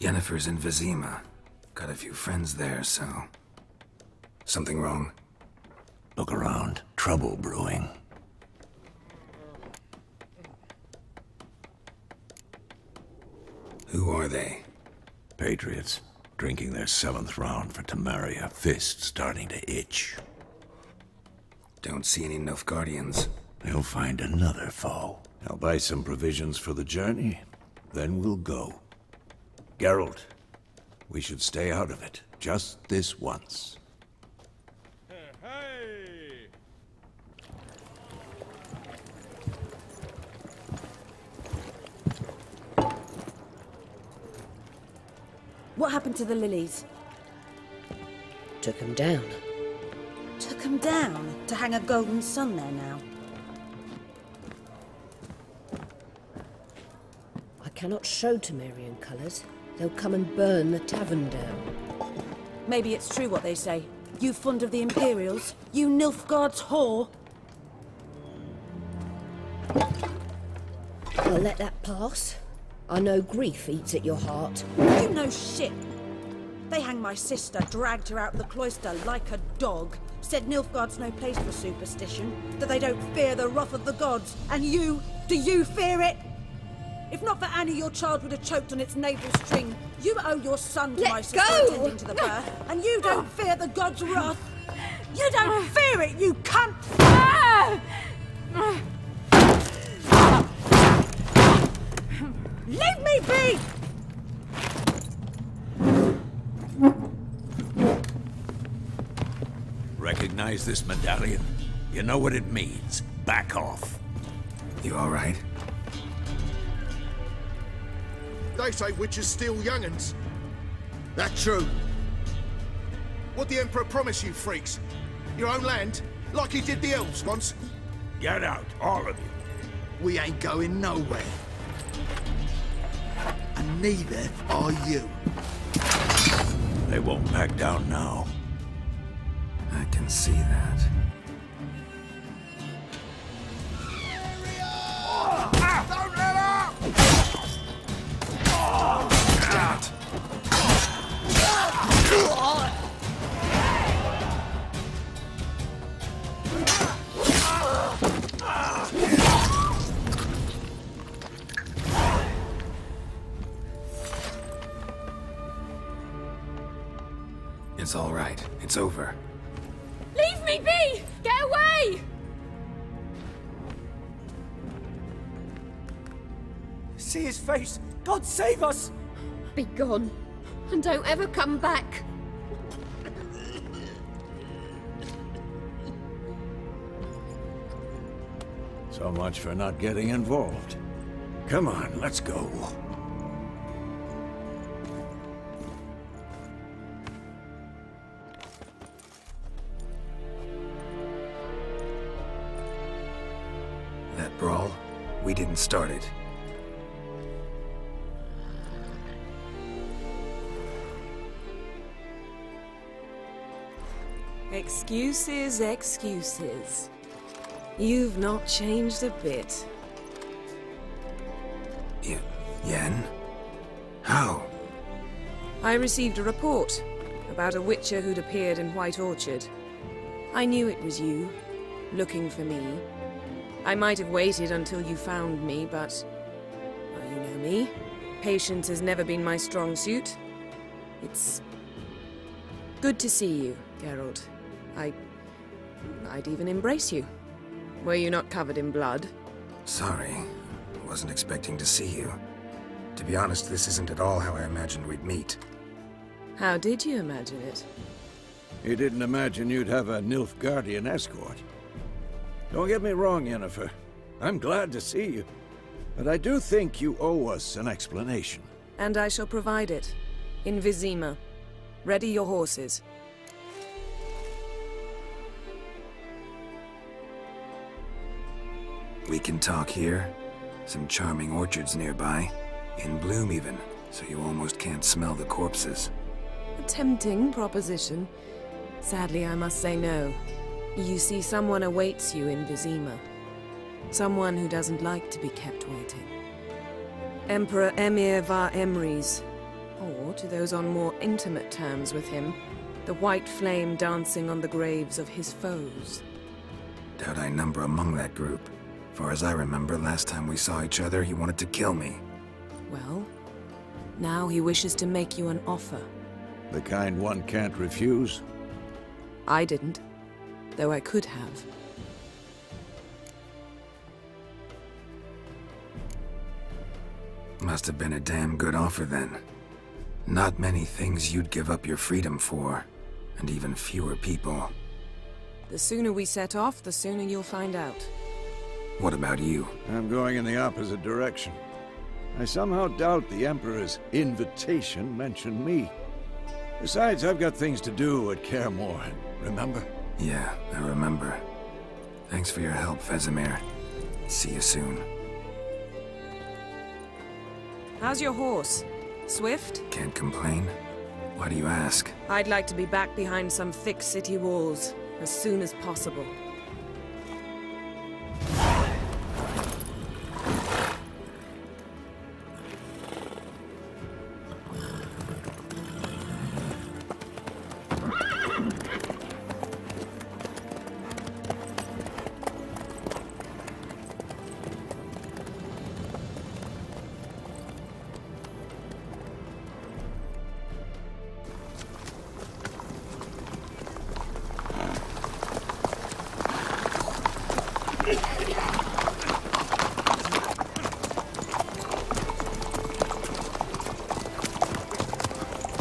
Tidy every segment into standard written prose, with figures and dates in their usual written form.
Yennefer's in Vizima. Got a few friends there, so... Something wrong? Look around. Trouble brewing. Who are they? Patriots. Drinking their 7th round for Temeria. Fist starting to itch. Don't see any Nilfgaardians. They'll find another foe. I'll buy some provisions for the journey. Then we'll go. Geralt, we should stay out of it. Just this once. Hey! What happened to the lilies? Took him down. Took them down to hang a golden sun there now. I cannot show Temerian colours. They'll come and burn the tavern down. Maybe it's true what they say. You fond of the Imperials? You Nilfgaard's whore? I'll let that pass. I know grief eats at your heart. You know shit. They hanged my sister, dragged her out of the cloister like a dog. Said Nilfgaard's no place for superstition, that they don't fear the wrath of the gods. And you, do you fear it? If not for Annie, your child would have choked on its navel string. You owe your son to my sister attending to the birth, and you don't fear the gods' wrath. You don't fear it, you cunt! Leave me be! Recognize this medallion? You know what it means. Back off. You all right? They say witches steal young'uns. That true? What the Emperor promise you, freaks? Your own land? Like he did the elves once? Get out, all of you. We ain't going nowhere. And neither are you. They won't back down now. I can see that. Don't let up! It's all right. It's over. Leave me be! Get away! See his face! God save us! Be gone, and don't ever come back. So much for not getting involved. Come on, let's go. That brawl, we didn't start it. Excuses, excuses. You've not changed a bit. Yen? How? I received a report about a witcher who'd appeared in White Orchard. I knew it was you, looking for me. I might have waited until you found me, but... well, you know me. Patience has never been my strong suit. It's... good to see you, Geralt. I'd even embrace you. Were you not covered in blood? Sorry. Wasn't expecting to see you. To be honest, this isn't at all how I imagined we'd meet. How did you imagine it? You didn't imagine you'd have a Nilfgaardian escort. Don't get me wrong, Yennefer. I'm glad to see you. But I do think you owe us an explanation. And I shall provide it. In Vizima. Ready your horses. We can talk here. Some charming orchards nearby. In bloom even, so you almost can't smell the corpses. A tempting proposition. Sadly, I must say no. You see, someone awaits you in Vizima. Someone who doesn't like to be kept waiting. Emperor Emir var Emrys. Oh, to those on more intimate terms with him, the white flame dancing on the graves of his foes. Doubt I number among that group. Far as I remember, last time we saw each other, he wanted to kill me. Well, now he wishes to make you an offer. The kind one can't refuse? I didn't, though I could have. Must have been a damn good offer then. Not many things you'd give up your freedom for, and even fewer people. The sooner we set off, the sooner you'll find out. What about you? I'm going in the opposite direction. I somehow doubt the Emperor's invitation mentioned me. Besides, I've got things to do at Kaer Morhen, remember? Yeah, I remember. Thanks for your help, Vesemir. See you soon. How's your horse? Swift? Can't complain. Why do you ask? I'd like to be back behind some thick city walls as soon as possible.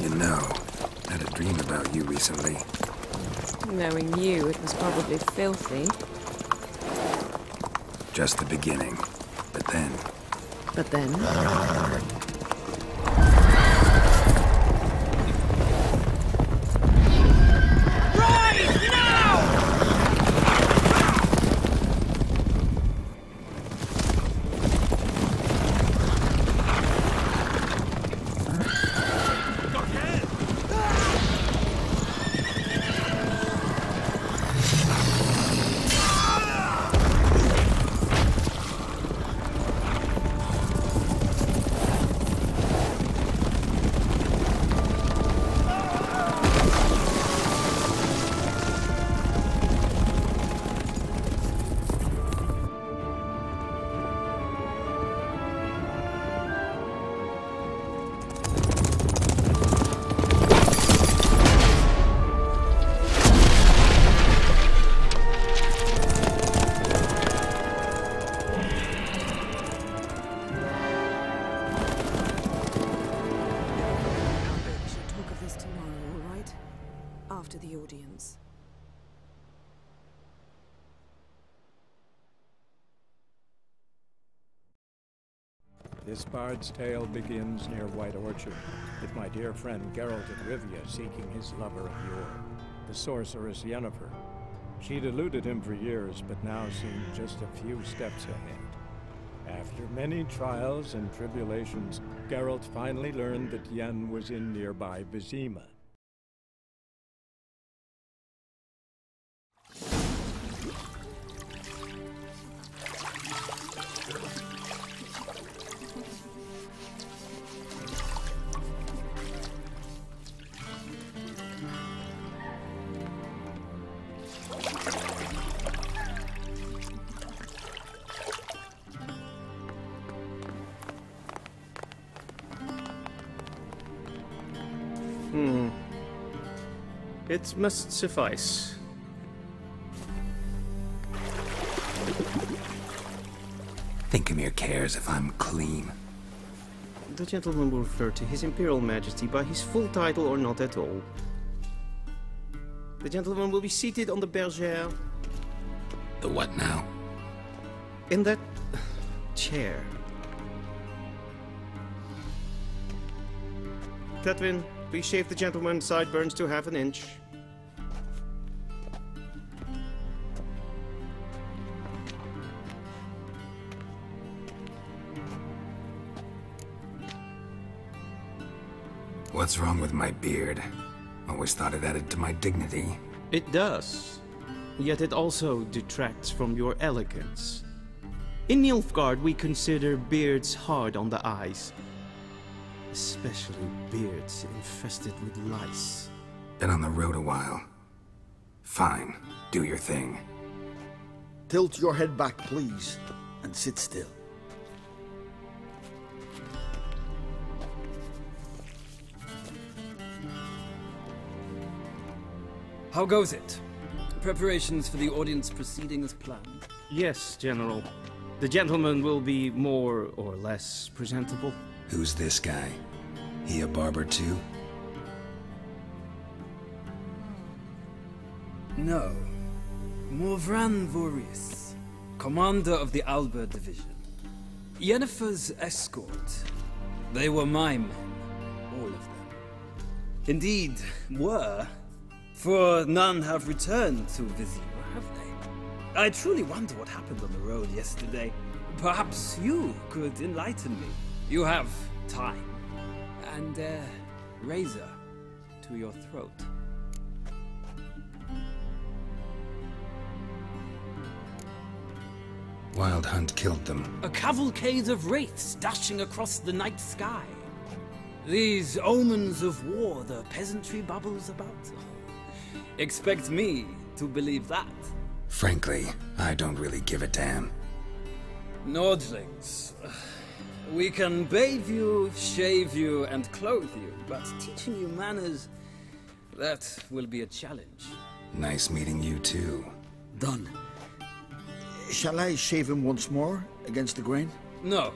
You know, I had a dream about you recently. Knowing you, it was probably filthy. Just the beginning. But then... But then... After the audience. This bard's tale begins near White Orchard, with my dear friend Geralt of Rivia seeking his lover of yore, the sorceress Yennefer. She'd eluded him for years, but now seemed just a few steps ahead. After many trials and tribulations, Geralt finally learned that Yen was in nearby Vizima. It must suffice. Thinkemere cares if I'm clean. The gentleman will refer to His Imperial Majesty by his full title or not at all. The gentleman will be seated on the bergère. The what now? In that chair. Tedwin, please shave the gentleman's sideburns to half an inch. What's wrong with my beard? Always thought it added to my dignity. It does. Yet it also detracts from your elegance. In Nilfgaard, we consider beards hard on the eyes. Especially beards infested with lice. Been on the road a while. Fine, do your thing. Tilt your head back, please, and sit still. How goes it? Preparations for the audience proceeding as planned? Yes, General. The gentleman will be more or less presentable. Who's this guy? He a barber too? No. Morvran Vorius, commander of the Alba Division. Yennefer's escort. They were my men, all of them. Indeed, were. For none have returned to Vizima, have they? I truly wonder what happened on the road yesterday. Perhaps you could enlighten me. You have time. And a razor to your throat. Wild Hunt killed them. A cavalcade of wraiths dashing across the night sky. These omens of war the peasantry bubbles about. Expect me to believe that. Frankly, I don't really give a damn. Nordlings. We can bathe you, shave you, and clothe you, but teaching you manners, that will be a challenge. Nice meeting you too. Done. Shall I shave him once more, against the grain? No.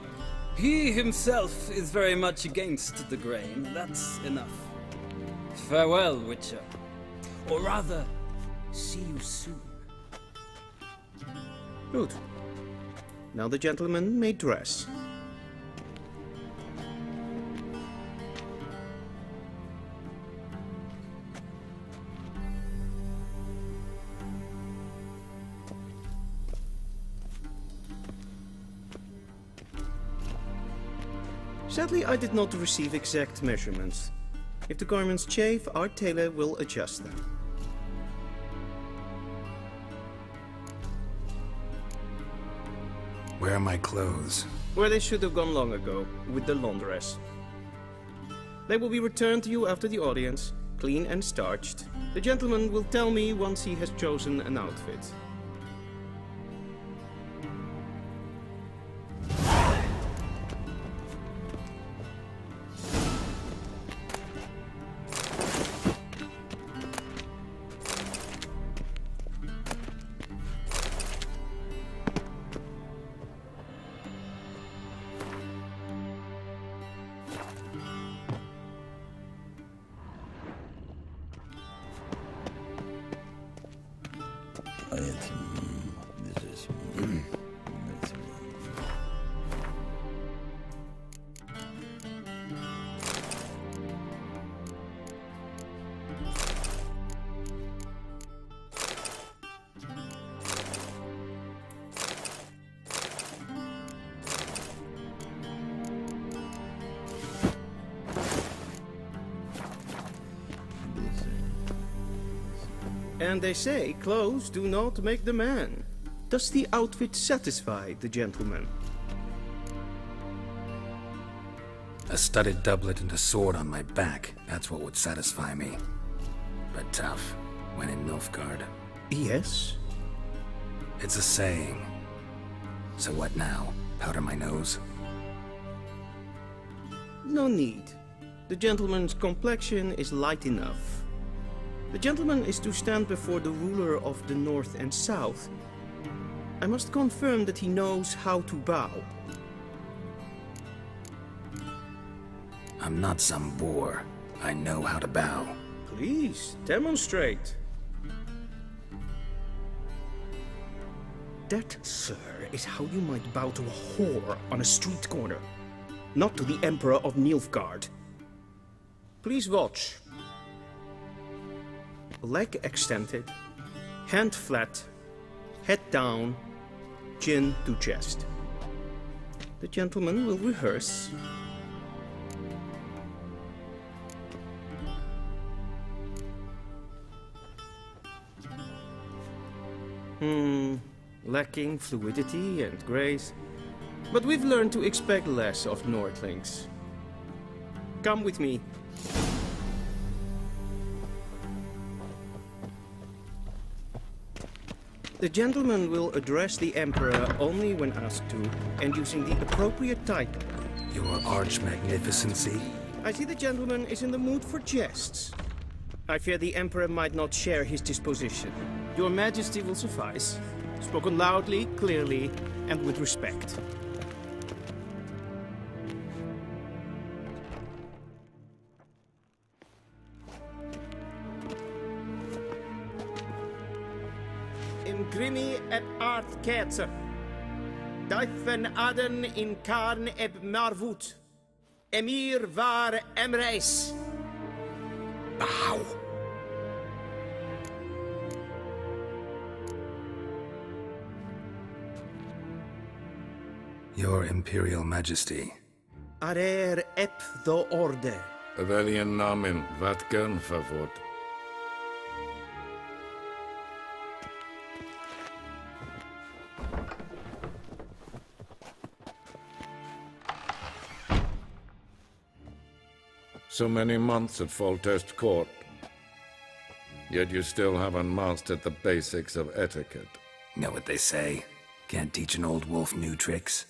He himself is very much against the grain. That's enough. Farewell, Witcher. Or rather, see you soon. Good. Now the gentleman may dress. Sadly, I did not receive exact measurements. If the garments chafe, our tailor will adjust them. Where are my clothes? Where they should have gone long ago, with the laundress. They will be returned to you after the audience, clean and starched. The gentleman will tell me once he has chosen an outfit. And they say clothes do not make the man. Does the outfit satisfy the gentleman? A studded doublet and a sword on my back, that's what would satisfy me. But tough, when in Nilfgaard. Yes. It's a saying. So what now? Powder my nose? No need. The gentleman's complexion is light enough. The gentleman is to stand before the ruler of the North and South. I must confirm that he knows how to bow. I'm not some boor. I know how to bow. Please, demonstrate. That, sir, is how you might bow to a whore on a street corner, not to the Emperor of Nilfgaard. Please watch. Leg extended, hand flat, head down, chin to chest. The gentleman will rehearse. Lacking fluidity and grace. But we've learned to expect less of Nordlings. Come with me. The gentleman will address the Emperor only when asked to, and using the appropriate title. Your Arch-Magnificency? I see the gentleman is in the mood for jests. I fear the Emperor might not share his disposition. Your Majesty will suffice. Spoken loudly, clearly, and with respect. Grimi et art kerzer. Duifen aden in karn eb marvut. Emir var emreis. Bow. Your Imperial Majesty. Arer ep do orde. Veljen namen, vatgen favort. So many months at Foltest Court, yet you still haven't mastered the basics of etiquette. Know what they say? Can't teach an old wolf new tricks.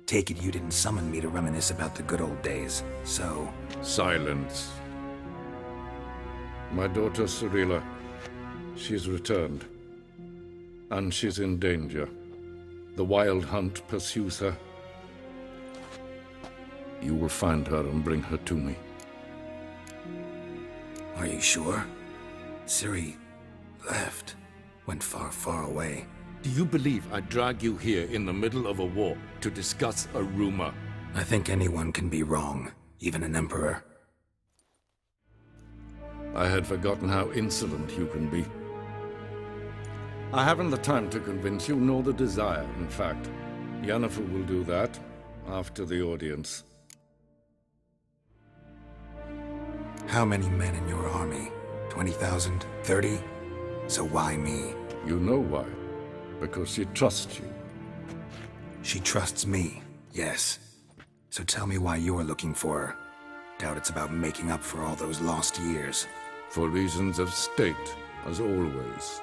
Take it you didn't summon me to reminisce about the good old days, so... Silence. My daughter Cyrilla, she's returned, and she's in danger. The Wild Hunt pursues her. You will find her and bring her to me. Are you sure? Ciri left. Went far, far away. Do you believe I'd drag you here in the middle of a war to discuss a rumor? I think anyone can be wrong, even an emperor. I had forgotten how insolent you can be. I haven't the time to convince you, nor the desire, in fact. Yennefer will do that after the audience. How many men in your army? 20,000? 30? So why me? You know why. Because she trusts you. She trusts me, yes. So tell me why you're looking for her. Doubt it's about making up for all those lost years. For reasons of state, as always.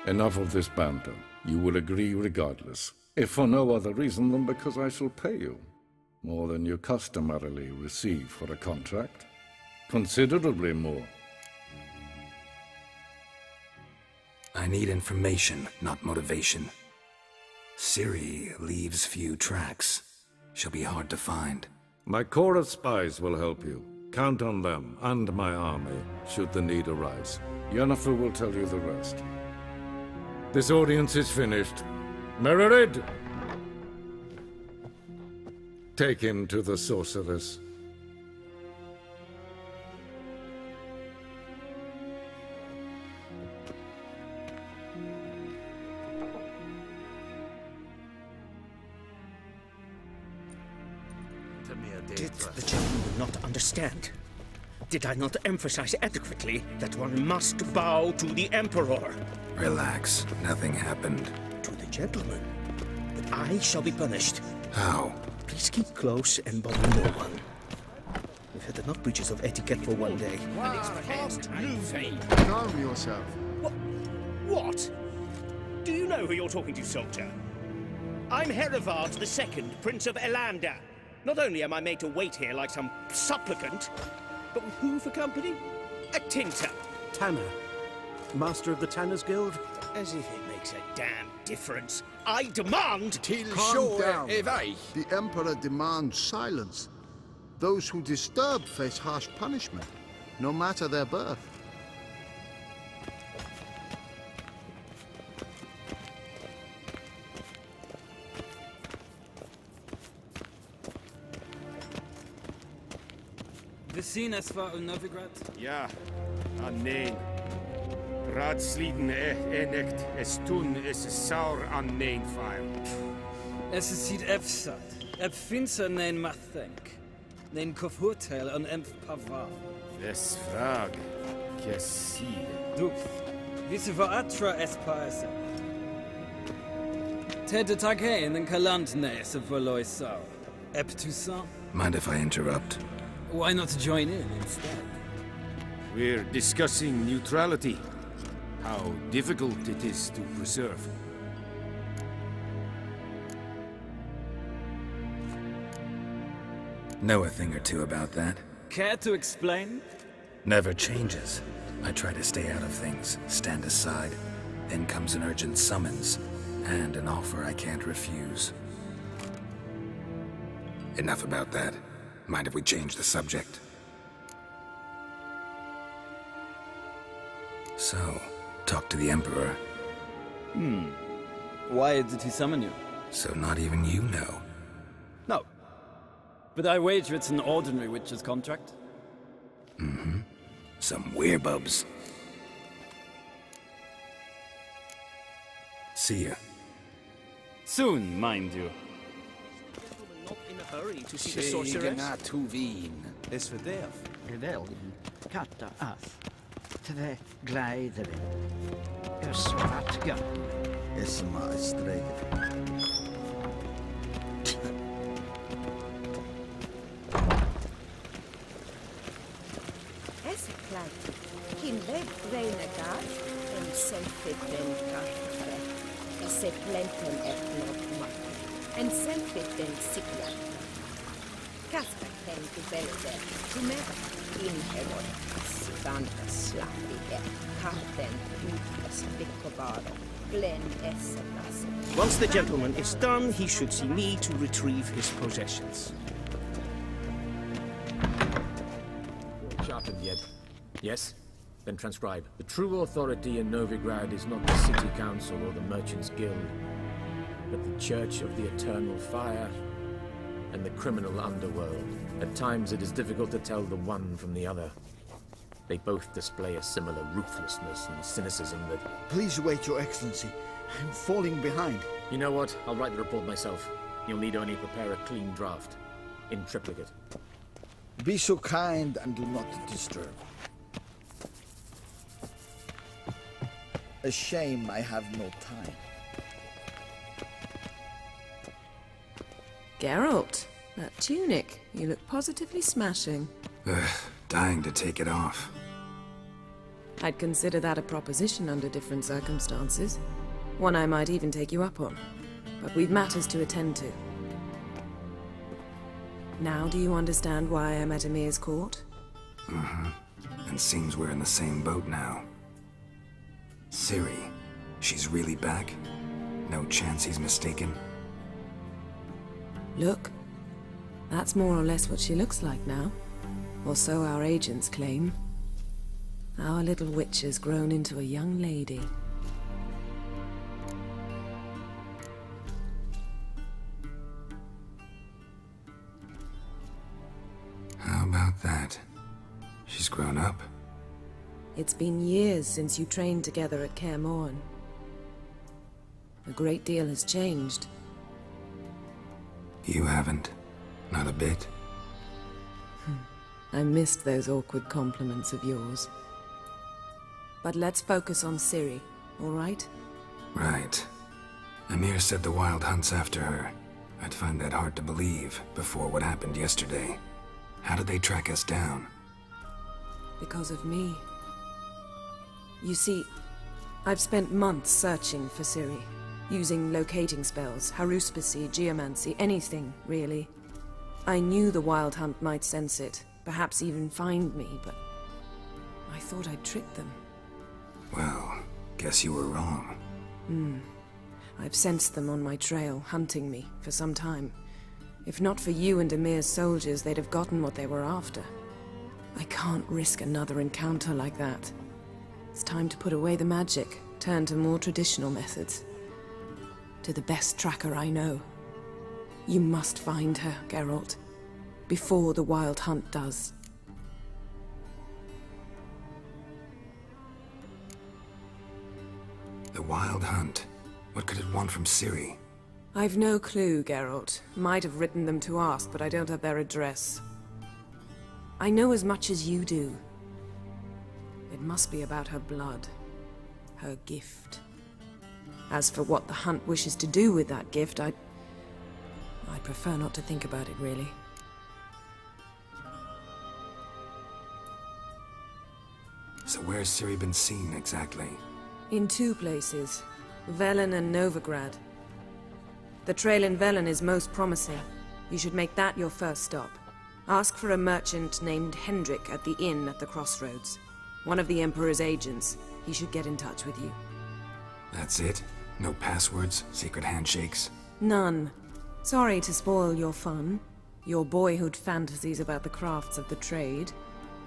Enough of this banter. You will agree regardless. If for no other reason than because I shall pay you. More than you customarily receive for a contract. Considerably more. I need information, not motivation. Ciri leaves few tracks. She'll be hard to find. My corps of spies will help you. Count on them, and my army, should the need arise. Yennefer will tell you the rest. This audience is finished. Mererid! Take him to the sorceress. Did the gentleman not understand? Did I not emphasize adequately that one must bow to the Emperor? Relax. Nothing happened. To the gentleman. But I shall be punished. How? Please keep close and bother no one. We've had enough breaches of etiquette for one day. Calm yourself. What? Do you know who you're talking to, soldier? I'm Herivard II, Prince of Elander. Not only am I made to wait here like some supplicant, but with who for company? A tinter. Tanner. Master of the Tanners Guild? As if it makes a damn difference. I demand... Calm down. The Emperor demands silence. Those who disturb face harsh punishment, no matter their birth. We zien es war in Novigrad? Ja, nee. Ratsliden enekt, es tun es saur an nein file. Es is ziet efsat. Ep finser nein mathenk. Nein kofurteil an empf pavar. Des frage, kes sie. Du, wie se va atra es paese. Ted Takein and Kalantne Sefaloisau. Eptusan? Mind if I interrupt? Why not join in instead? We're discussing neutrality. How difficult it is to preserve. Know a thing or two about that. Care to explain? Never changes. I try to stay out of things, stand aside. Then comes an urgent summons, and an offer I can't refuse. Enough about that. Mind if we change the subject? So, talk to the Emperor. Why did he summon you? So not even you know. No. But I wager it's an ordinary witch's contract. Mm-hmm. Some werebubs. See ya. Soon, mind you. Not in a hurry to see the sorceress. Is for death. Rebellion katta af. Tve glädje. Svartga. Esma sträg. Esklad. Kinle renegar. En selfiten kartare. Se plenten etnot. En selfiten sikla. Kasta kenki belte. Tumera. Inherod. Sivanta slappige. Karten utlas vikovaro. Glen essetas. Once the gentleman is done, he should see me to retrieve his possessions. Sharpened yet? Yes? Then transcribe. The true authority in Novigrad is not the City Council or the Merchants' Guild, but the Church of the Eternal Fire and the criminal underworld. At times it is difficult to tell the one from the other. They both display a similar ruthlessness and cynicism that... Please wait, Your Excellency. I'm falling behind. You know what? I'll write the report myself. You'll need only prepare a clean draft. In triplicate. Be so kind and do not disturb. A shame I have no time. Geralt, that tunic. You look positively smashing. Dying to take it off. I'd consider that a proposition under different circumstances. One I might even take you up on. But we've matters to attend to. Now do you understand why I'm at Emir's court? Mm-hmm. And seems we're in the same boat now. Ciri, she's really back? No chance he's mistaken? Look. That's more or less what she looks like now. Or so our agents claim. Our little witch has grown into a young lady. How about that? She's grown up. It's been years since you trained together at Kaer Morhen. A great deal has changed. You haven't? Not a bit? I missed those awkward compliments of yours. But let's focus on Ciri, all right? Right. Emir said the Wild Hunt's after her. I'd find that hard to believe before what happened yesterday. How did they track us down? Because of me. You see, I've spent months searching for Ciri, using locating spells, haruspicy, geomancy, anything, really. I knew the Wild Hunt might sense it, perhaps even find me, but I thought I'd tricked them. Well, guess you were wrong. I've sensed them on my trail, hunting me, for some time. If not for you and Emir's soldiers, they'd have gotten what they were after. I can't risk another encounter like that. It's time to put away the magic, turn to more traditional methods. To the best tracker I know. You must find her, Geralt. Before the Wild Hunt does. The Wild Hunt? What could it want from Ciri? I've no clue, Geralt. Might have written them to ask, but I don't have their address. I know as much as you do. It must be about her blood. Her gift. As for what the hunt wishes to do with that gift, I prefer not to think about it, really. So where's Ciri been seen, exactly? In 2 places, Velen and Novigrad. The trail in Velen is most promising. You should make that your first stop. Ask for a merchant named Hendrik at the inn at the crossroads. One of the Emperor's agents. He should get in touch with you. That's it? No passwords? Secret handshakes? None. Sorry to spoil your fun. Your boyhood fantasies about the crafts of the trade.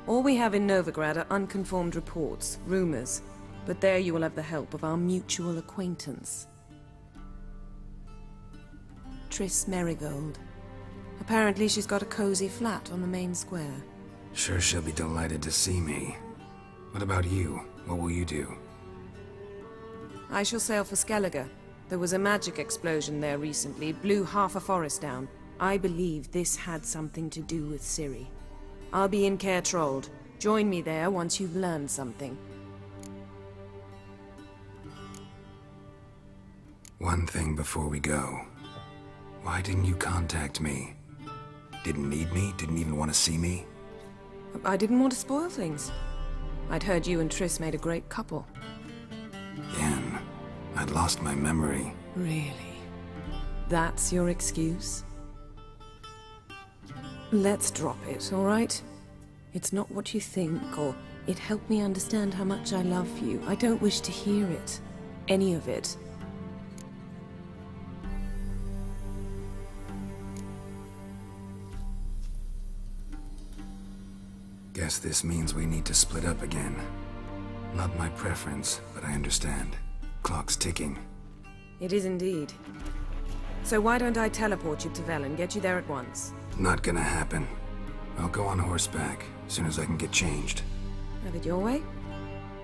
All we have in Novigrad are unconfirmed reports, rumors. But there you will have the help of our mutual acquaintance. Triss Merigold. Apparently she's got a cozy flat on the main square. Sure she'll be delighted to see me. What about you? What will you do? I shall sail for Skellige. There was a magic explosion there recently, blew half a forest down. I believe this had something to do with Ciri. I'll be in Caer Trold. Join me there once you've learned something. One thing before we go. Why didn't you contact me? Didn't need me? Didn't even want to see me? I didn't want to spoil things. I'd heard you and Triss made a great couple. Yen, I'd lost my memory. Really? That's your excuse? Let's drop it, all right? It's not what you think, or it helped me understand how much I love you. I don't wish to hear it. Any of it. Guess this means we need to split up again. Not my preference, but I understand. Clock's ticking. It is indeed. So why don't I teleport you to Velen, get you there at once? Not gonna happen. I'll go on horseback, as soon as I can get changed. Have it your way?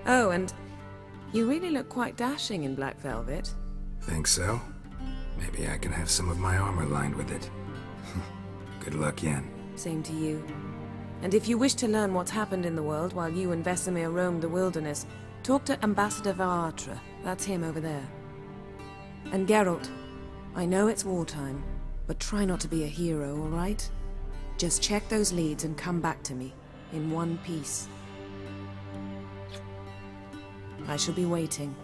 Oh, and you really look quite dashing in black velvet. Think so? Maybe I can have some of my armor lined with it. Good luck, Yen. Same to you. And if you wish to learn what's happened in the world while you and Vesemir roamed the wilderness, talk to Ambassador Varatra. That's him over there. And Geralt, I know it's wartime, but try not to be a hero, all right? Just check those leads and come back to me, in one piece. I shall be waiting.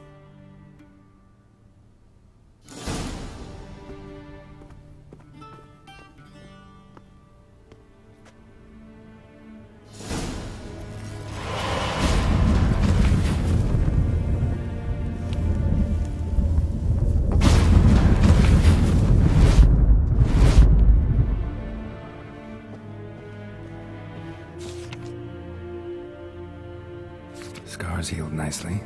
Scars healed nicely.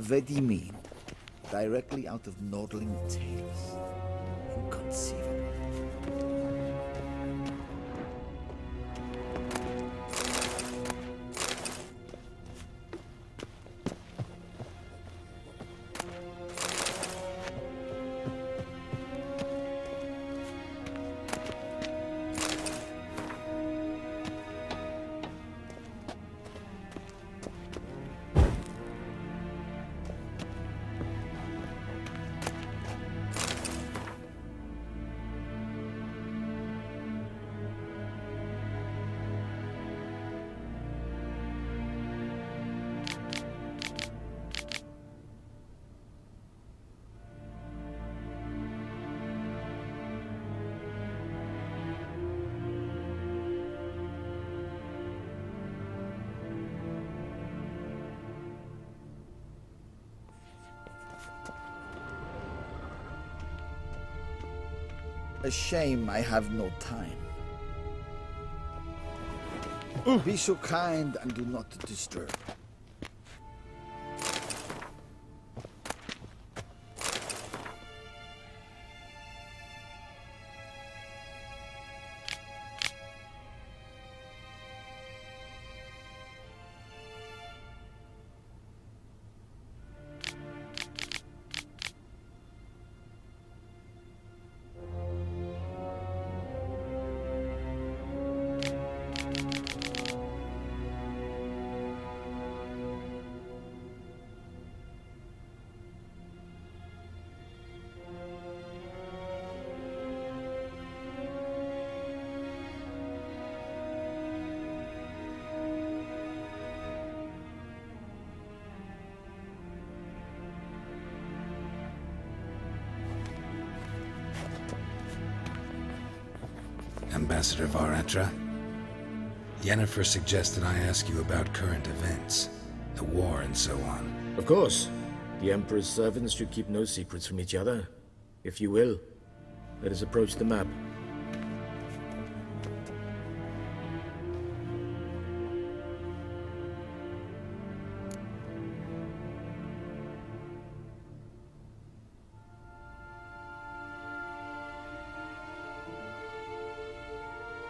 Vedi mean? Directly out of Nordling tales. Inconceivable. A shame I have no time. Be so kind and do not disturb. Ambassador Varatra, Yennefer suggested I ask you about current events, the war and so on. Of course. The Emperor's servants should keep no secrets from each other. If you will, let us approach the map.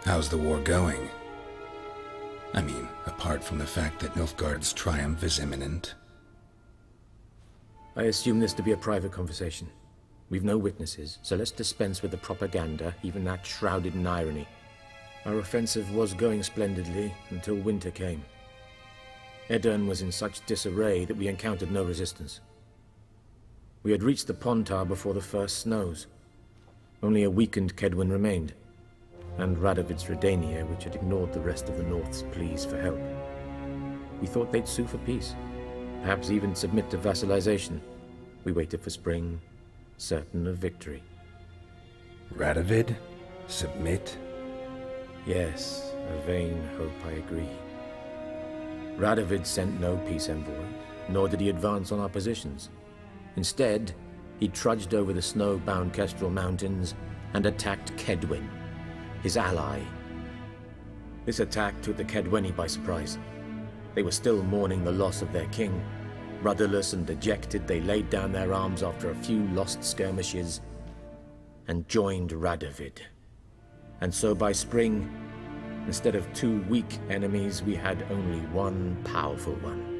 How's the war going? I mean, apart from the fact that Nilfgaard's triumph is imminent. I assume this to be a private conversation. We've no witnesses, so let's dispense with the propaganda, even that shrouded in irony. Our offensive was going splendidly until winter came. Edirn was in such disarray that we encountered no resistance. We had reached the Pontar before the first snows. Only a weakened Kedwin remained, and Radovid's Redania, which had ignored the rest of the North's pleas for help. We thought they'd sue for peace, perhaps even submit to vassalization. We waited for spring, certain of victory. Radovid? Submit? Yes, a vain hope, I agree. Radovid sent no peace envoys, nor did he advance on our positions. Instead, he trudged over the snow-bound Kestrel Mountains and attacked Kedwin, his ally. This attack took the Kedweni by surprise. They were still mourning the loss of their king. Rudderless and dejected, they laid down their arms after a few lost skirmishes and joined Radovid. And so by spring, instead of 2 weak enemies, we had only one powerful one.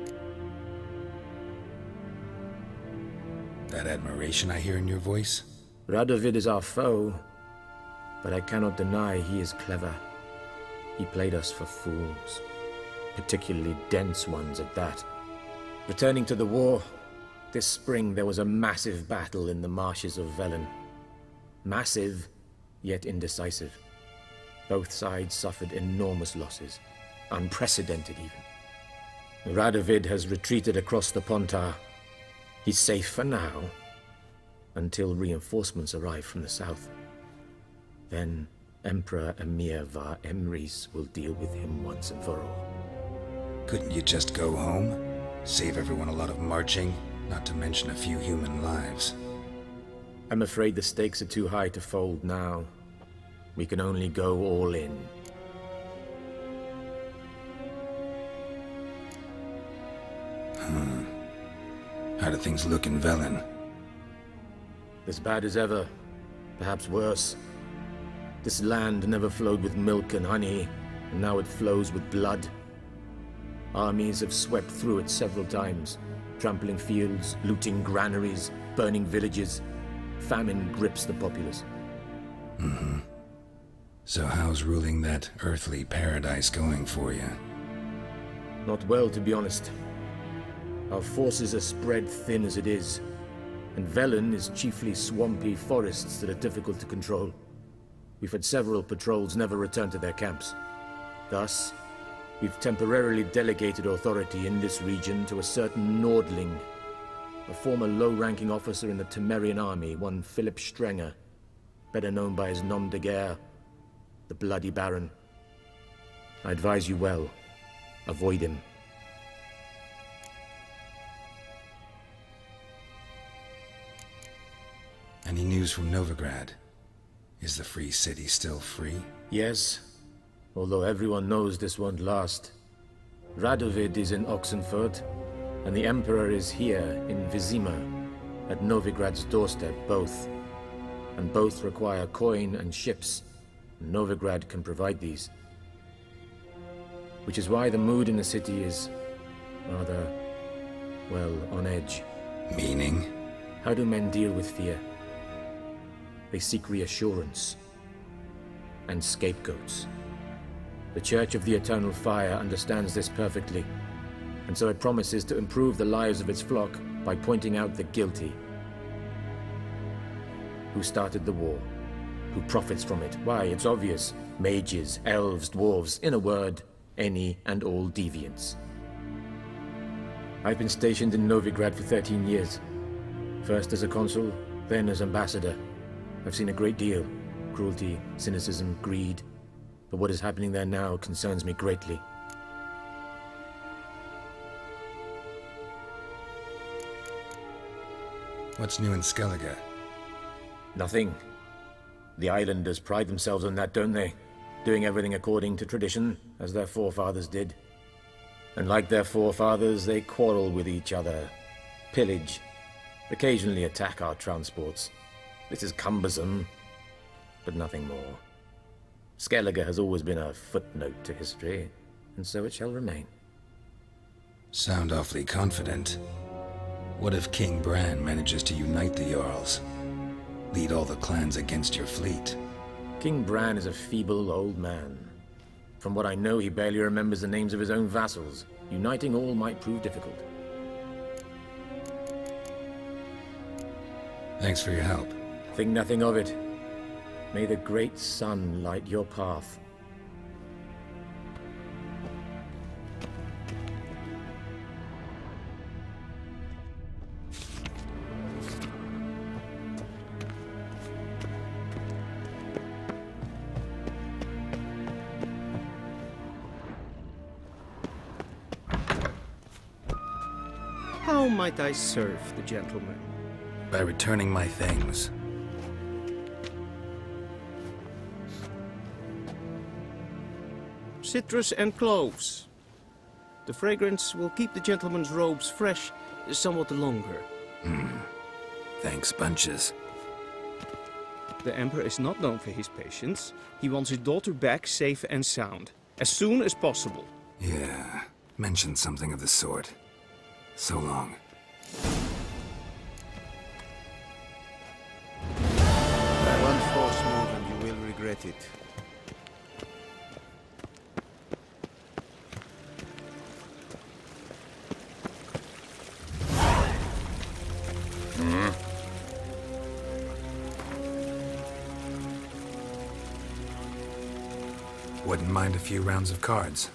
That admiration I hear in your voice? Radovid is our foe, but I cannot deny he is clever. He played us for fools, particularly dense ones at that. Returning to the war, this spring there was a massive battle in the marshes of Velen. Massive, yet indecisive. Both sides suffered enormous losses, unprecedented even. Radovid has retreated across the Pontar. He's safe for now, until reinforcements arrive from the south. Then Emperor Emir var Emrys will deal with him once and for all. Couldn't you just go home? Save everyone a lot of marching, not to mention a few human lives. I'm afraid the stakes are too high to fold now. We can only go all in. How do things look in Velen? As bad as ever. Perhaps worse. This land never flowed with milk and honey, and now it flows with blood. Armies have swept through it several times, trampling fields, looting granaries, burning villages. Famine grips the populace. Mm-hmm. So how's ruling that earthly paradise going for you? Not well, to be honest. Our forces are spread thin as it is, and Velen is chiefly swampy forests that are difficult to control. We've had several patrols never return to their camps. Thus, we've temporarily delegated authority in this region to a certain Nordling, a former low-ranking officer in the Temerian army, one Philip Strenger, better known by his nom de guerre, the Bloody Baron. I advise you well. Avoid him. Any news from Novigrad? Is the Free City still free? Yes, although everyone knows this won't last. Radovid is in Oxenfurt, and the Emperor is here in Vizima, at Novigrad's doorstep, both. And both require coin and ships. Novigrad can provide these. Which is why the mood in the city is rather, well, on edge. Meaning? How do men deal with fear? They seek reassurance and scapegoats. The Church of the Eternal Fire understands this perfectly, and so it promises to improve the lives of its flock by pointing out the guilty. Who started the war? Who profits from it? Why, it's obvious. Mages, elves, dwarves, in a word, any and all deviants. I've been stationed in Novigrad for 13 years. First as a consul, then as ambassador. I've seen a great deal. Cruelty, cynicism, greed. But what is happening there now concerns me greatly. What's new in Skellige? Nothing. The islanders pride themselves on that, don't they? Doing everything according to tradition, as their forefathers did. And like their forefathers, they quarrel with each other, pillage, occasionally attack our transports. This is cumbersome, but nothing more. Skellige has always been a footnote to history, and so it shall remain. Sound awfully confident. What if King Bran manages to unite the Jarls? Lead all the clans against your fleet? King Bran is a feeble old man. From what I know, he barely remembers the names of his own vassals. Uniting all might prove difficult. Thanks for your help. Think nothing of it. May the great sun light your path. How might I serve the gentleman? By returning my things. Citrus and cloves. The fragrance will keep the gentleman's robes fresh somewhat longer. Thanks, bunches. The Emperor is not known for his patience. He wants his daughter back safe and sound, as soon as possible. Yeah, mentioned something of the sort. So long. One false move and you will regret it. Wouldn't mind a few rounds of cards.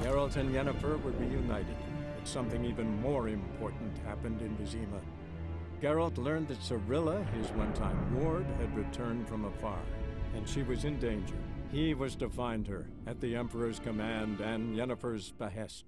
Geralt and Yennefer were reunited, but something even more important happened in Vizima. Geralt learned that Cirilla, his one-time ward, had returned from afar, and she was in danger. He was to find her, at the Emperor's command and Yennefer's behest.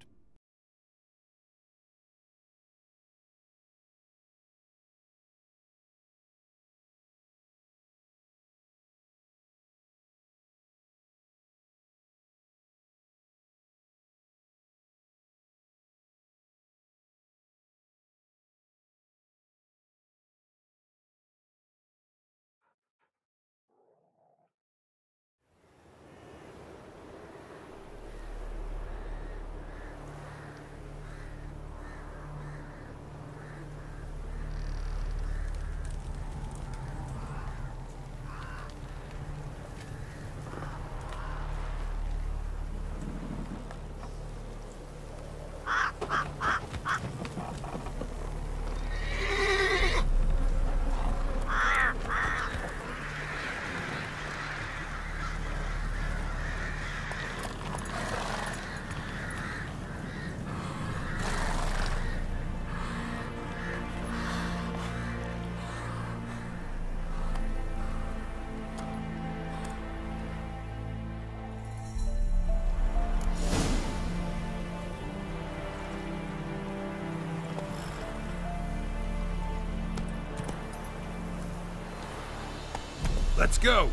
Let's go!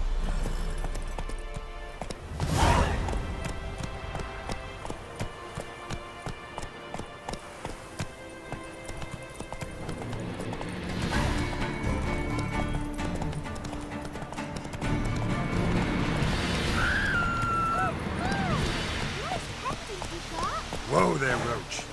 Whoa there, Roach.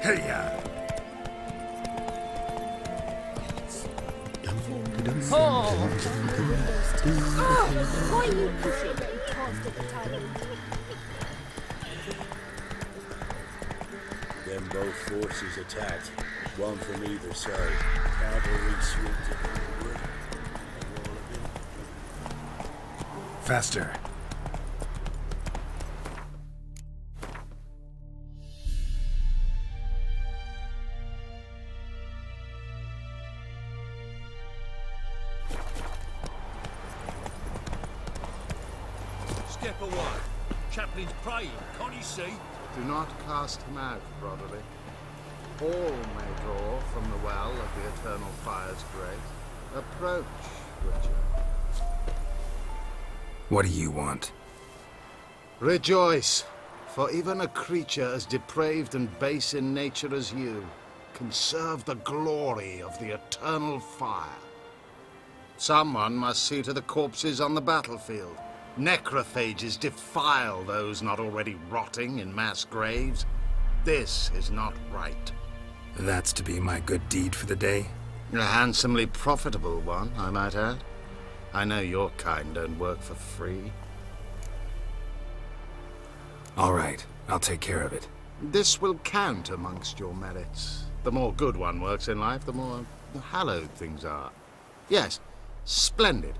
Hey-ya! Why are you pushing? You tossed at the time. Then both forces attacked, one from either side. Cavalry swooped into the wood. Faster. Step away. Chaplain's praying, can't you see? Do not cast him out, brotherly. All may draw from the well of the Eternal Fire's grace. Approach, Richard. What do you want? Rejoice, for even a creature as depraved and base in nature as you can serve the glory of the Eternal Fire. Someone must see to the corpses on the battlefield. Necrophages defile those not already rotting in mass graves. This is not right. That's to be my good deed for the day? A handsomely profitable one, I might add. I know your kind don't work for free. All right, I'll take care of it. This will count amongst your merits. The more good one works in life, the more hallowed things are. Yes, splendid.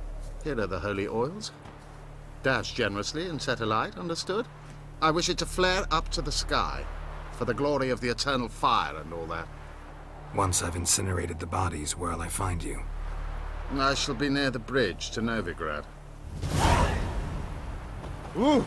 Here are the holy oils. Dash generously and set alight, understood? I wish it to flare up to the sky, for the glory of the Eternal Fire and all that. Once I've incinerated the bodies, where'll I find you? I shall be near the bridge to Novigrad. Ooh!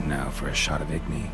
Now for a shot of Igni.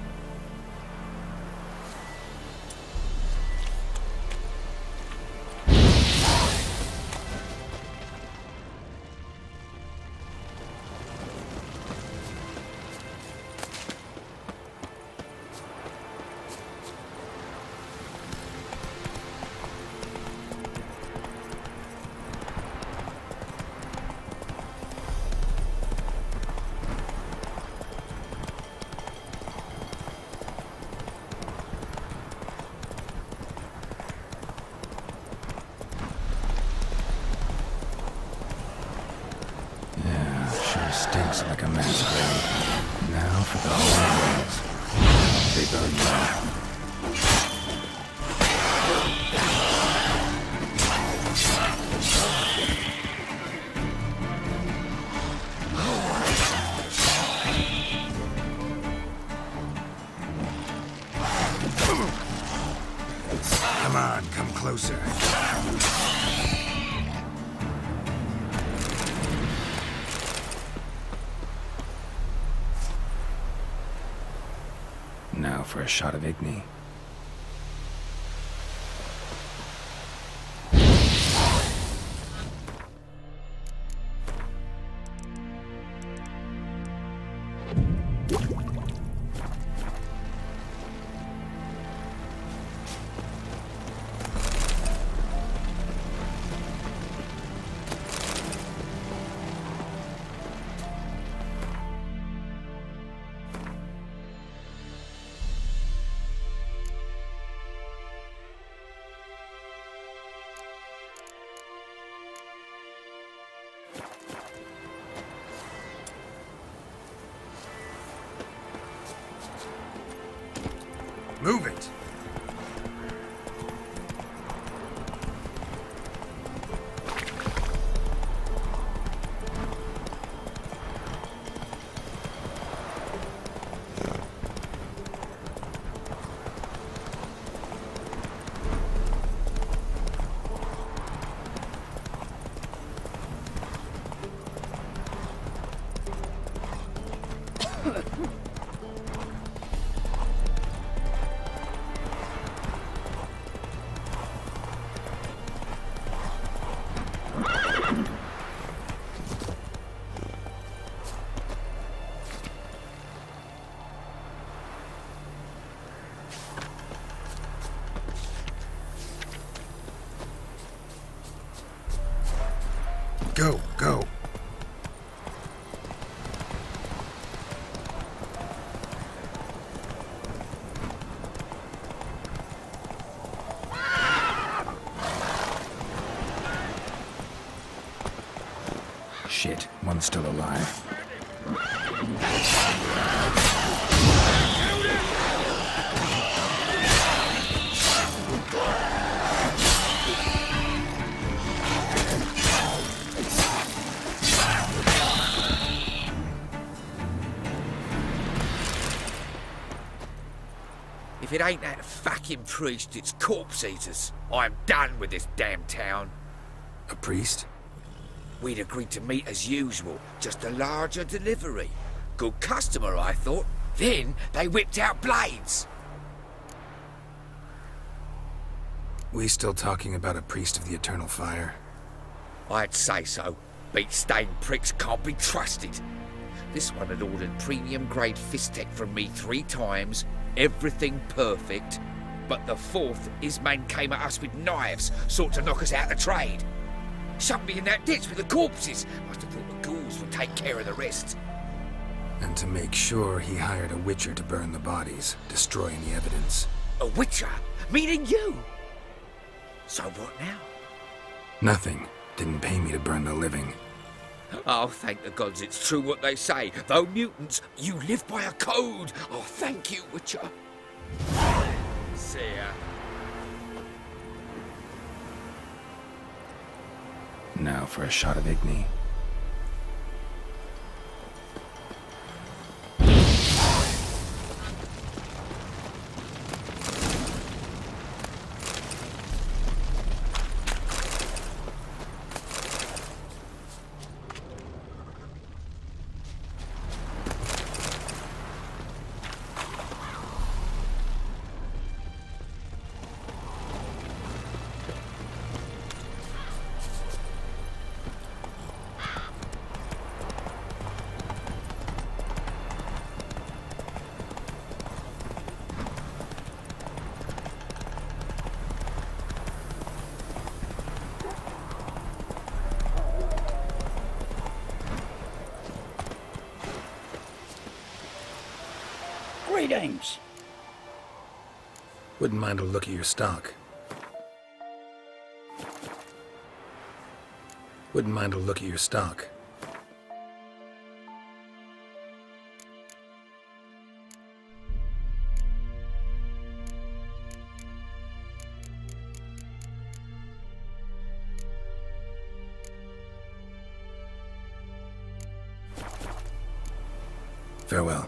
Stinks like a mass grave. Now for the whole walls. They burn well. Come on, come closer. Now for a shot of Igni. Move it! Go, go. Shit, one's still alive. If it ain't that fucking priest, it's corpse eaters. I'm done with this damn town. A priest? We'd agreed to meet as usual, just a larger delivery. Good customer, I thought. Then they whipped out blades. We still talking about a priest of the Eternal Fire? I'd say so. Beat-stained pricks can't be trusted. This one had ordered premium-grade fishtech from me 3 times, everything perfect. But the 4th, his men came at us with knives, sought to knock us out of trade. Shoved me in that ditch with the corpses. Must have thought the ghouls would take care of the rest. And to make sure, he hired a witcher to burn the bodies, destroying the evidence. A witcher? Meaning you? So what now? Nothing. Didn't pay me to burn the living. Oh, thank the gods it's true what they say. Though mutants, you live by a code. Oh, thank you, Witcher. See ya. Now for a shot of Igni. Greetings. Wouldn't mind a look at your stock. Wouldn't mind a look at your stock. Farewell.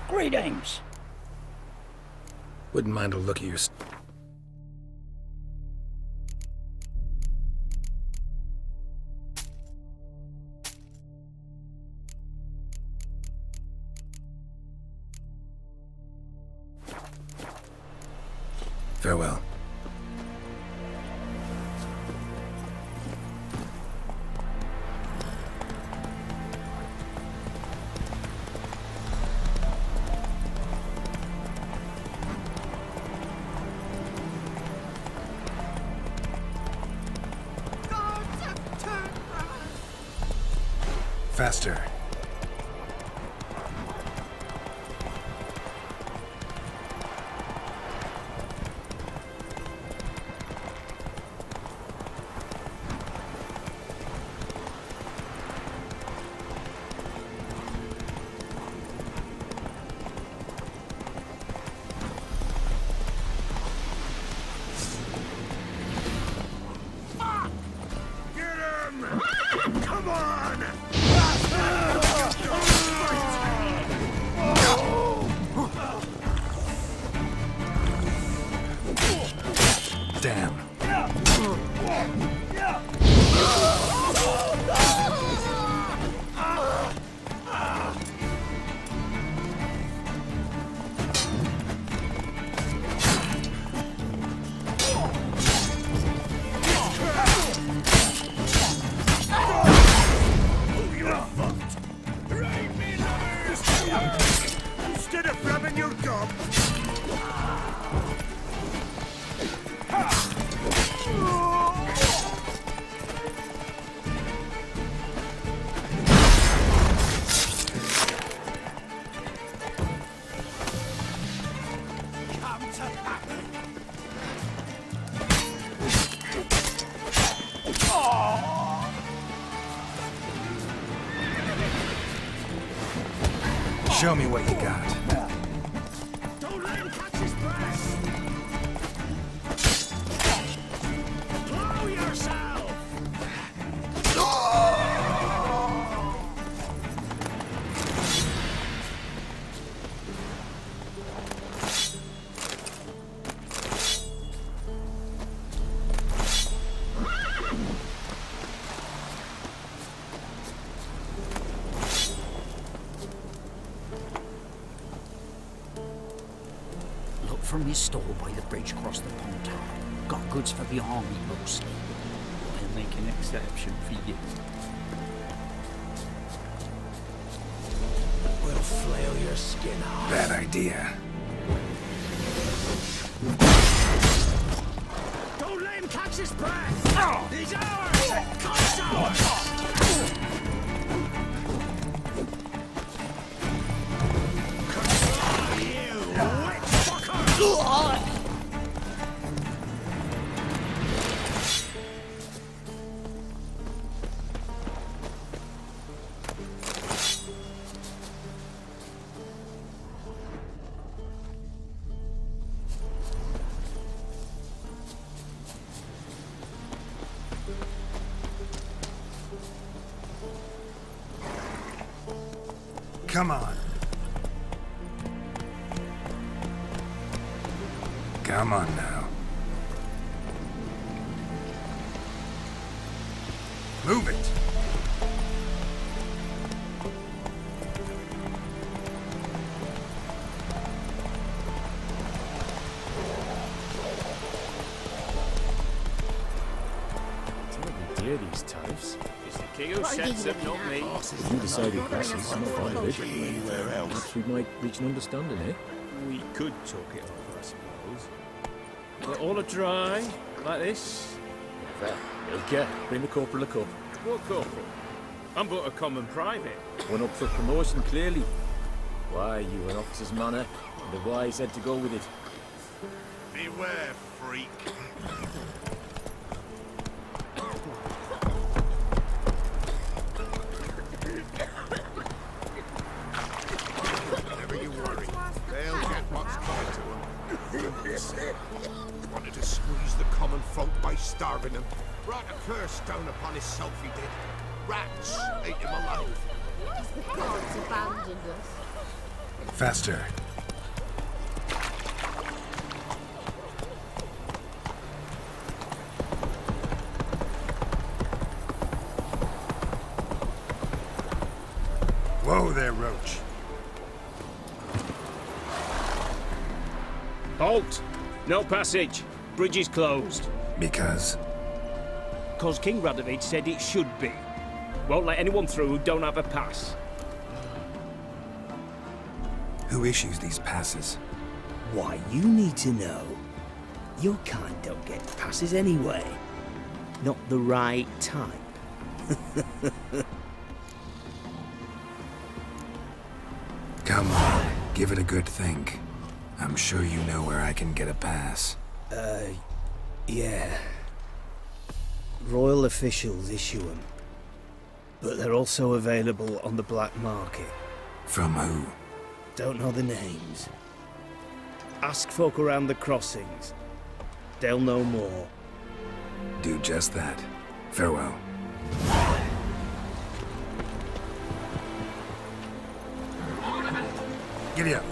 Greetings. Wouldn't mind a look at your Farewell. Faster. Come on! Damn. Instead of grabbing your gob. Show me what you got. Don't let him catch his breath. Blow yourself. from his stall by the bridge across the pond. Got goods for the army mostly. I'll make an exception for you. We'll flail your skin off. Bad idea. Don't let him catch his breath! He's ours! Cut ours! Come on. Come on now. Move it. Dear, these types. It's the king who sets them, not me. You decided classes, not part of it. Anywhere else. Perhaps we might reach an understanding, eh? We could talk it over, I suppose. But all are dry, like this. Okay, bring the corporal a cup. What corporal? I'm but a common private. One up for promotion, clearly. Why, you an officer's manner, and a wise head to go with it. Beware, freak. Never you worry. They'll get what's coming to them. Wanted to squeeze the common folk by starving them. Brought a curse down upon his self, he did. Rats ate him alive. The gods abandoned us. Faster. Whoa there, Roach. Halt! No passage. Bridge is closed. Because? Because King Radovid said it should be. Won't let anyone through who don't have a pass. Who issues these passes? Why, you need to know. Your kind don't get passes anyway. Not the right type. Come on, give it a good think. I'm sure you know where I can get a pass. Yeah. Royal officials issue them. But they're also available on the black market. From who? Don't know the names. Ask folk around the crossings. They'll know more. Do just that. Farewell. Giddy up.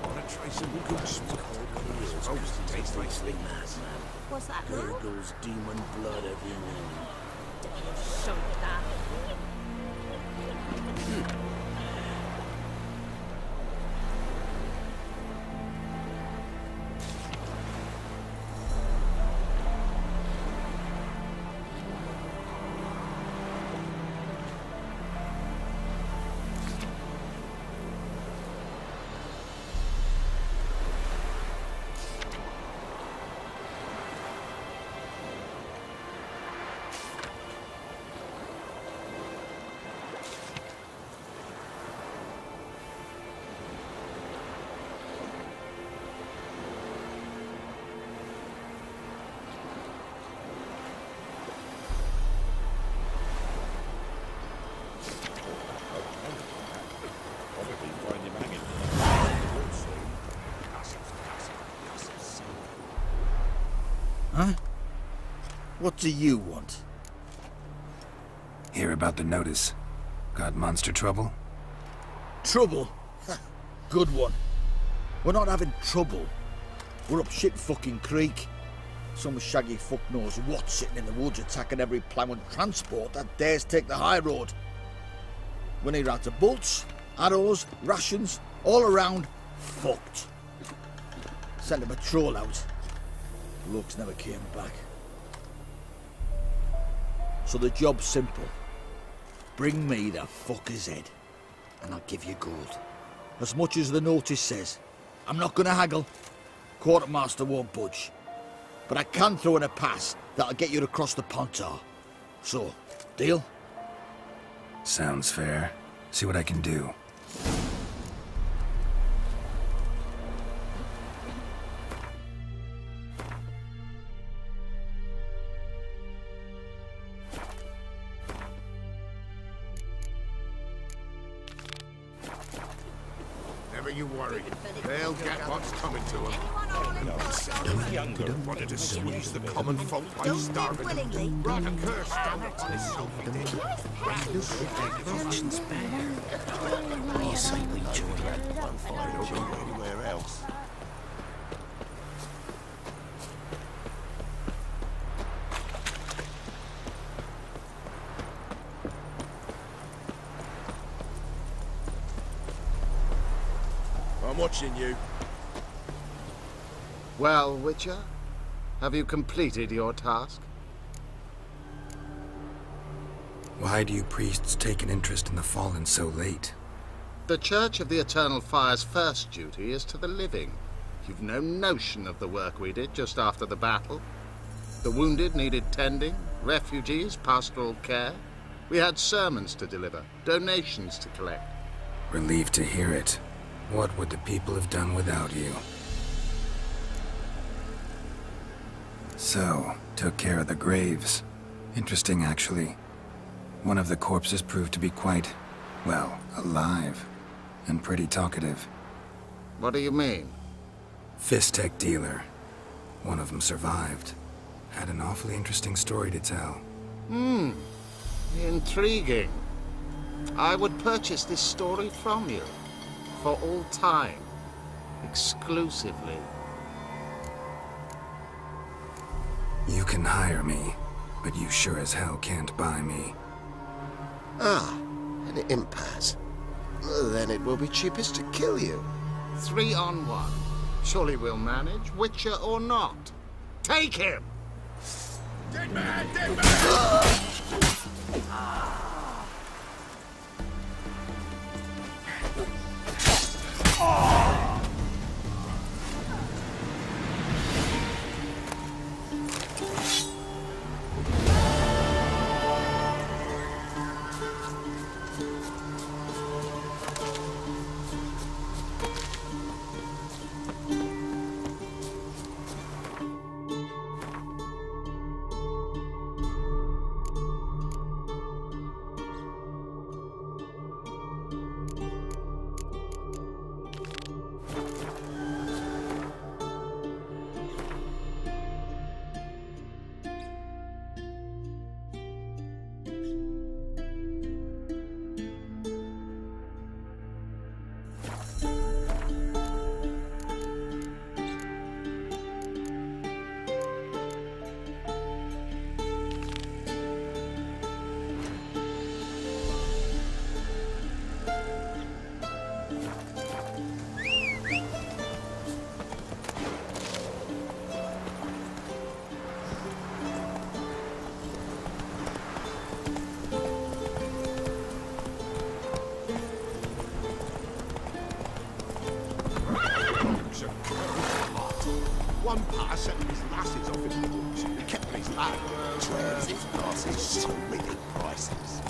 Wanna try some goose? Supposed to taste like sleep. What's that? There goes demon blood every morning. Show you that. Huh? What do you want? Hear about the notice. Got monster trouble? Trouble? Good one. We're not having trouble. We're up shit fucking creek. Some shaggy fuck knows what sitting in the woods attacking every plough and transport that dares take the high road. We need lots of bolts, arrows, rations, all around fucked. Sent a patrol out. Blokes never came back. So the job's simple. Bring me the fucker's head, and I'll give you gold. As much as the notice says. I'm not gonna haggle. Quartermaster won't budge. But I can throw in a pass that'll get you across the Pontar. So, deal? Sounds fair. See what I can do. Never you worry. They'll get what's coming to them. Wanted to squeeze the common folk by starving them. Brought a curse down upon his soul. Action's better. What do you say we join that bonfire? Don't go anywhere else. I'm watching you. Well, Witcher, have you completed your task? Why do you priests take an interest in the fallen so late? The Church of the Eternal Fire's first duty is to the living. You've no notion of the work we did just after the battle. The wounded needed tending, refugees, pastoral care. We had sermons to deliver, donations to collect. Relieved to hear it. What would the people have done without you? So, took care of the graves. Interesting, actually. One of the corpses proved to be quite, well, alive. And pretty talkative. What do you mean? Fistech dealer. One of them survived. Had an awfully interesting story to tell. Intriguing. I would purchase this story from you. For all time. Exclusively. You can hire me, but you sure as hell can't buy me. Ah, an impasse. Then it will be cheapest to kill you. 3 on 1. Surely we'll manage, Witcher or not. Take him! Dead man! Dead man! One part set his lasses off in the woods. He kept his lad. Swears his glasses so many prices.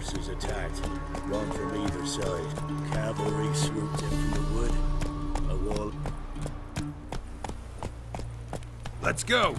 forces attacked, one from either side. Cavalry swooped in from the wood. A wall... Let's go!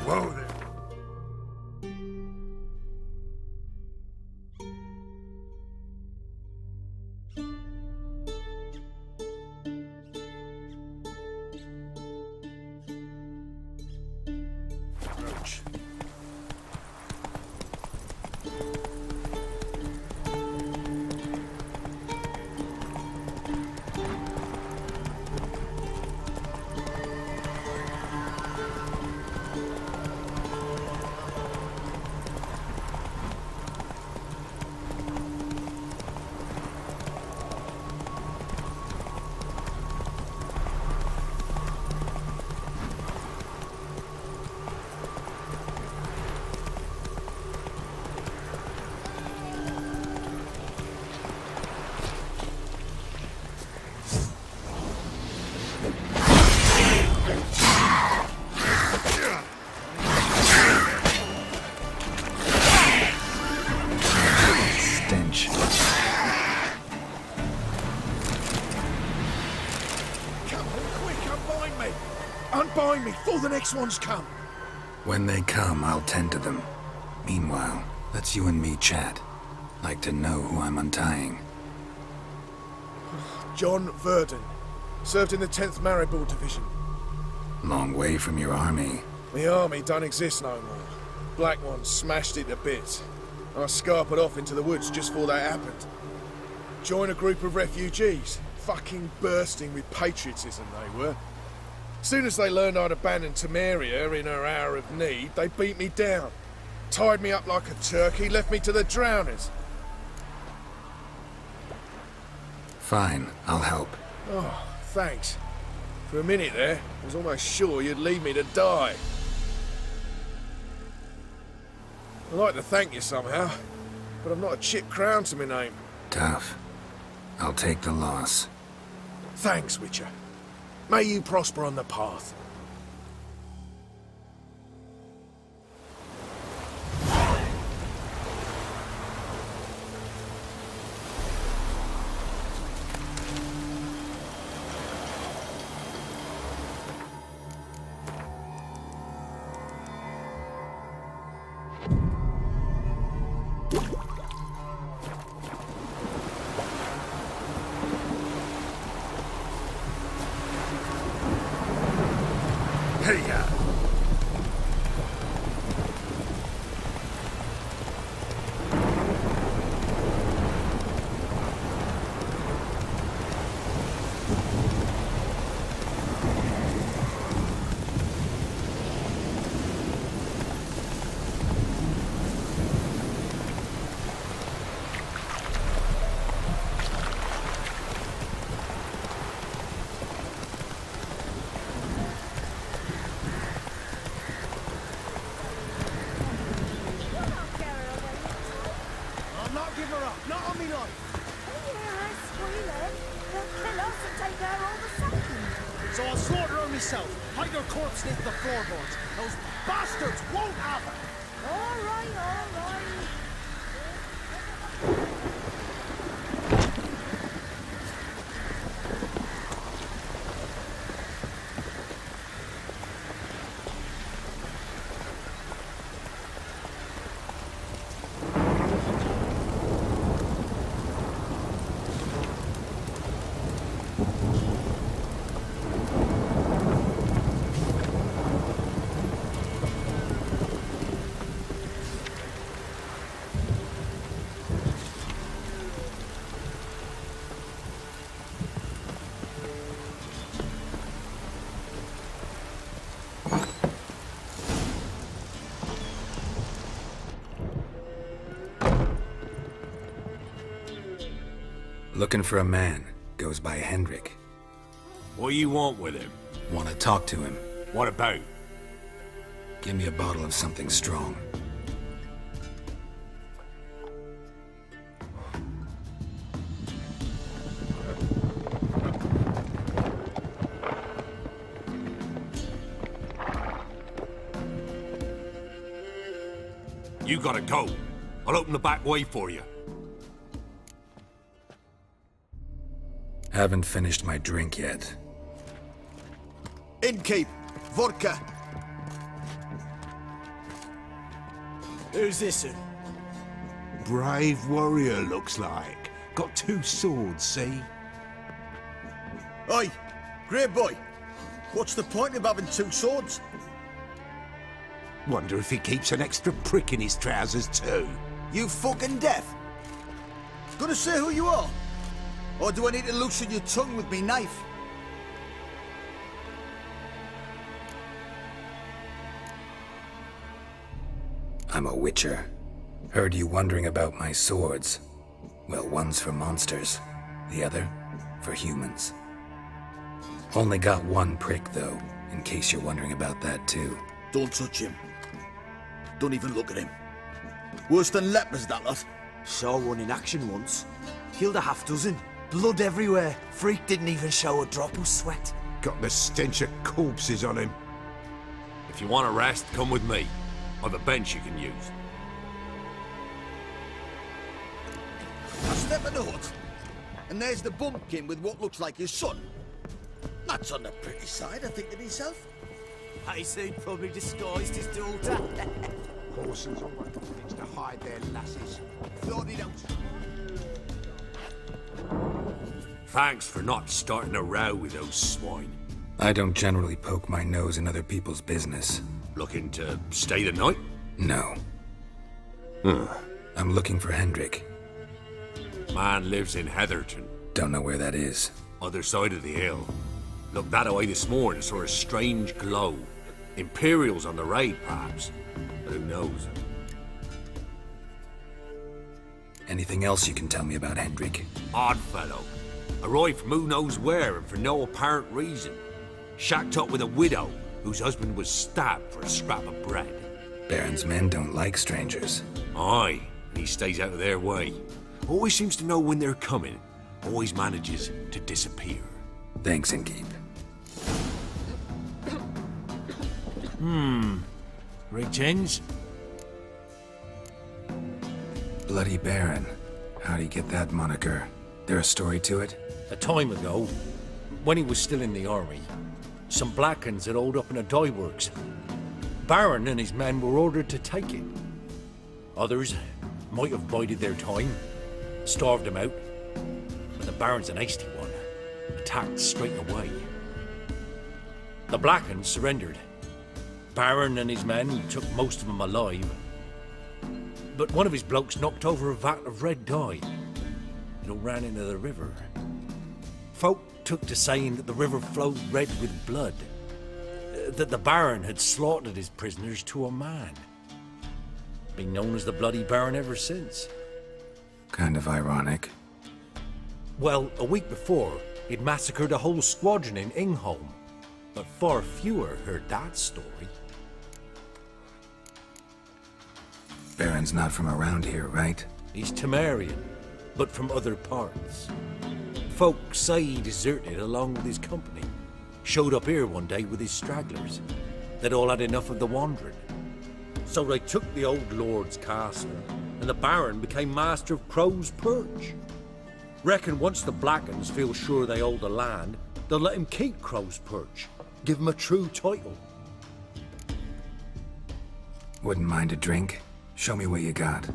Whoa there. Roach. Stench. Come on, quick, unbind me! Unbind me before the next ones come! When they come, I'll tend to them. Meanwhile, let's you and me chat. Like to know who I'm untying. John Verdon. Served in the 10th Maribor Division. Long way from your army. The army don't exist no more. Black Ones smashed it to bits. I scarpered off into the woods just before that happened. Joined a group of refugees. Fucking bursting with patriotism they were. Soon as they learned I'd abandoned Temeria in her hour of need, they beat me down. Tied me up like a turkey, left me to the drowners. Fine, I'll help. Oh, thanks. For a minute there, I was almost sure you'd leave me to die. I'd like to thank you somehow, but I've not a chip crown to my name. Tough. I'll take the loss. Thanks, Witcher. May you prosper on the path. Hey-ya! I'll not give her up, not on me life. So I'll slaughter her myself, hide her corpse neath the floorboards. Those bastards won't have her! All right, all right. Looking for a man. Goes by Hendrik. What do you want with him? Want to talk to him. What about? Give me a bottle of something strong. You gotta go. I'll open the back way for you. Haven't finished my drink yet. Innkeep! Vodka! Who's this? Brave warrior, looks like. Got 2 swords, see? Oi! Grey boy! What's the point of having 2 swords? Wonder if he keeps an extra prick in his trousers too. You fucking deaf? Gonna say who you are? Or do I need to loosen your tongue with me knife? I'm a witcher. Heard you wondering about my swords. Well, one's for monsters, the other for humans. Only got 1 prick, though, in case you're wondering about that, too. Don't touch him. Don't even look at him. Worse than lepers, that lot. Saw one in action once. Killed a half-dozen. Blood everywhere. Freak didn't even show a drop of sweat. Got the stench of corpses on him. If you want a rest, come with me. Or the bench you can use. I step in the hut, and there's the bumpkin with what looks like his son. That's on the pretty side, I think to myself. I say probably disguised his daughter. Horses all want things to hide their lasses. Thought it out. Thanks for not starting a row with those swine. I don't generally poke my nose in other people's business. Looking to stay the night? No. I'm looking for Hendrik. Man lives in Heatherton. Don't know where that is. Other side of the hill. Looked that away this morning, saw a strange glow. Imperials on the raid, perhaps. But who knows? Anything else you can tell me about Hendrik? Odd fellow. Arrived from who knows where and for no apparent reason. Shacked up with a widow whose husband was stabbed for a scrap of bread. Baron's men don't like strangers. Aye, and he stays out of their way. Always seems to know when they're coming. Always manages to disappear. Thanks, Innkeep. Greetings. Bloody Baron. How'd he get that moniker? There a story to it? A time ago, when he was still in the army, some Blackens had holed up in a dye works. Baron and his men were ordered to take it. Others might have bided their time, starved him out, but the Baron's an hasty one, attacked straight away. The Blackens surrendered. Baron and his men took most of them alive, but one of his blokes knocked over a vat of red dye. It all ran into the river. Folk took to saying that the river flowed red with blood, that the Baron had slaughtered his prisoners to a man. Been known as the Bloody Baron ever since. Kind of ironic. Well, a week before, he'd massacred a whole squadron in Ingholm, but far fewer heard that story. Baron's not from around here, right? He's Temerian, but from other parts. Folk say he deserted along with his company. Showed up here one day with his stragglers. They'd all had enough of the wandering. So they took the old lord's castle, and the Baron became master of Crow's Perch. Reckon once the Blackens feel sure they hold the land, they'll let him keep Crow's Perch. Give him a true title. Wouldn't mind a drink? Show me what you got.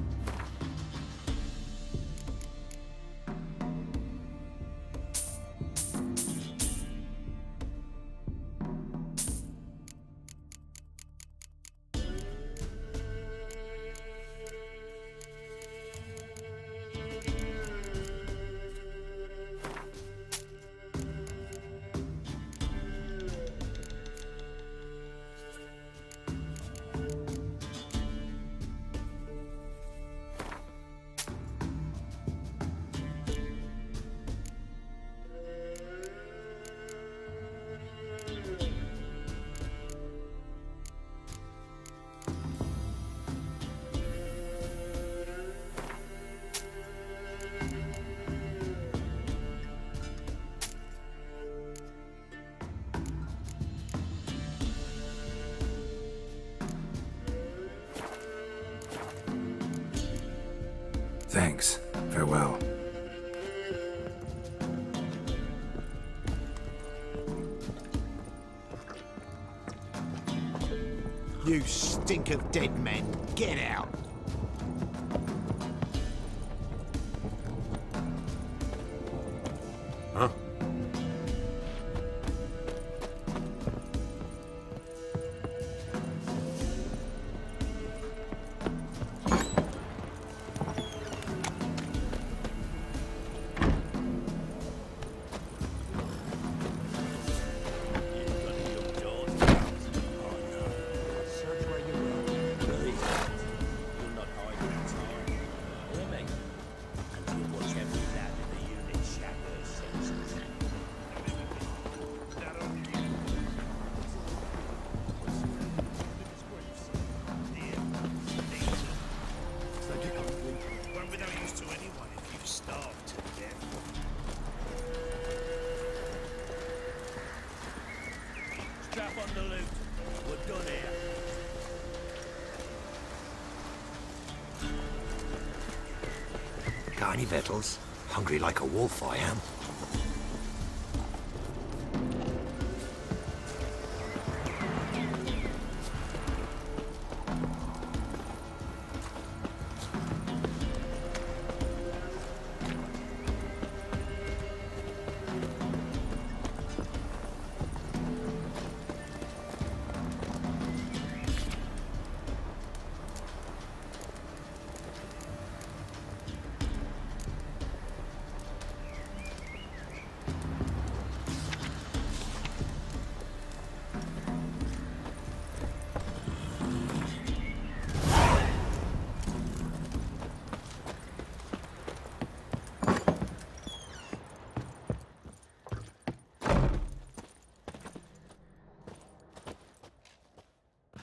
Thanks. Farewell. You stink of dead men. Get out. Huh? Strap on the loot. We're done here. Got any victuals? Hungry like a wolf, I am.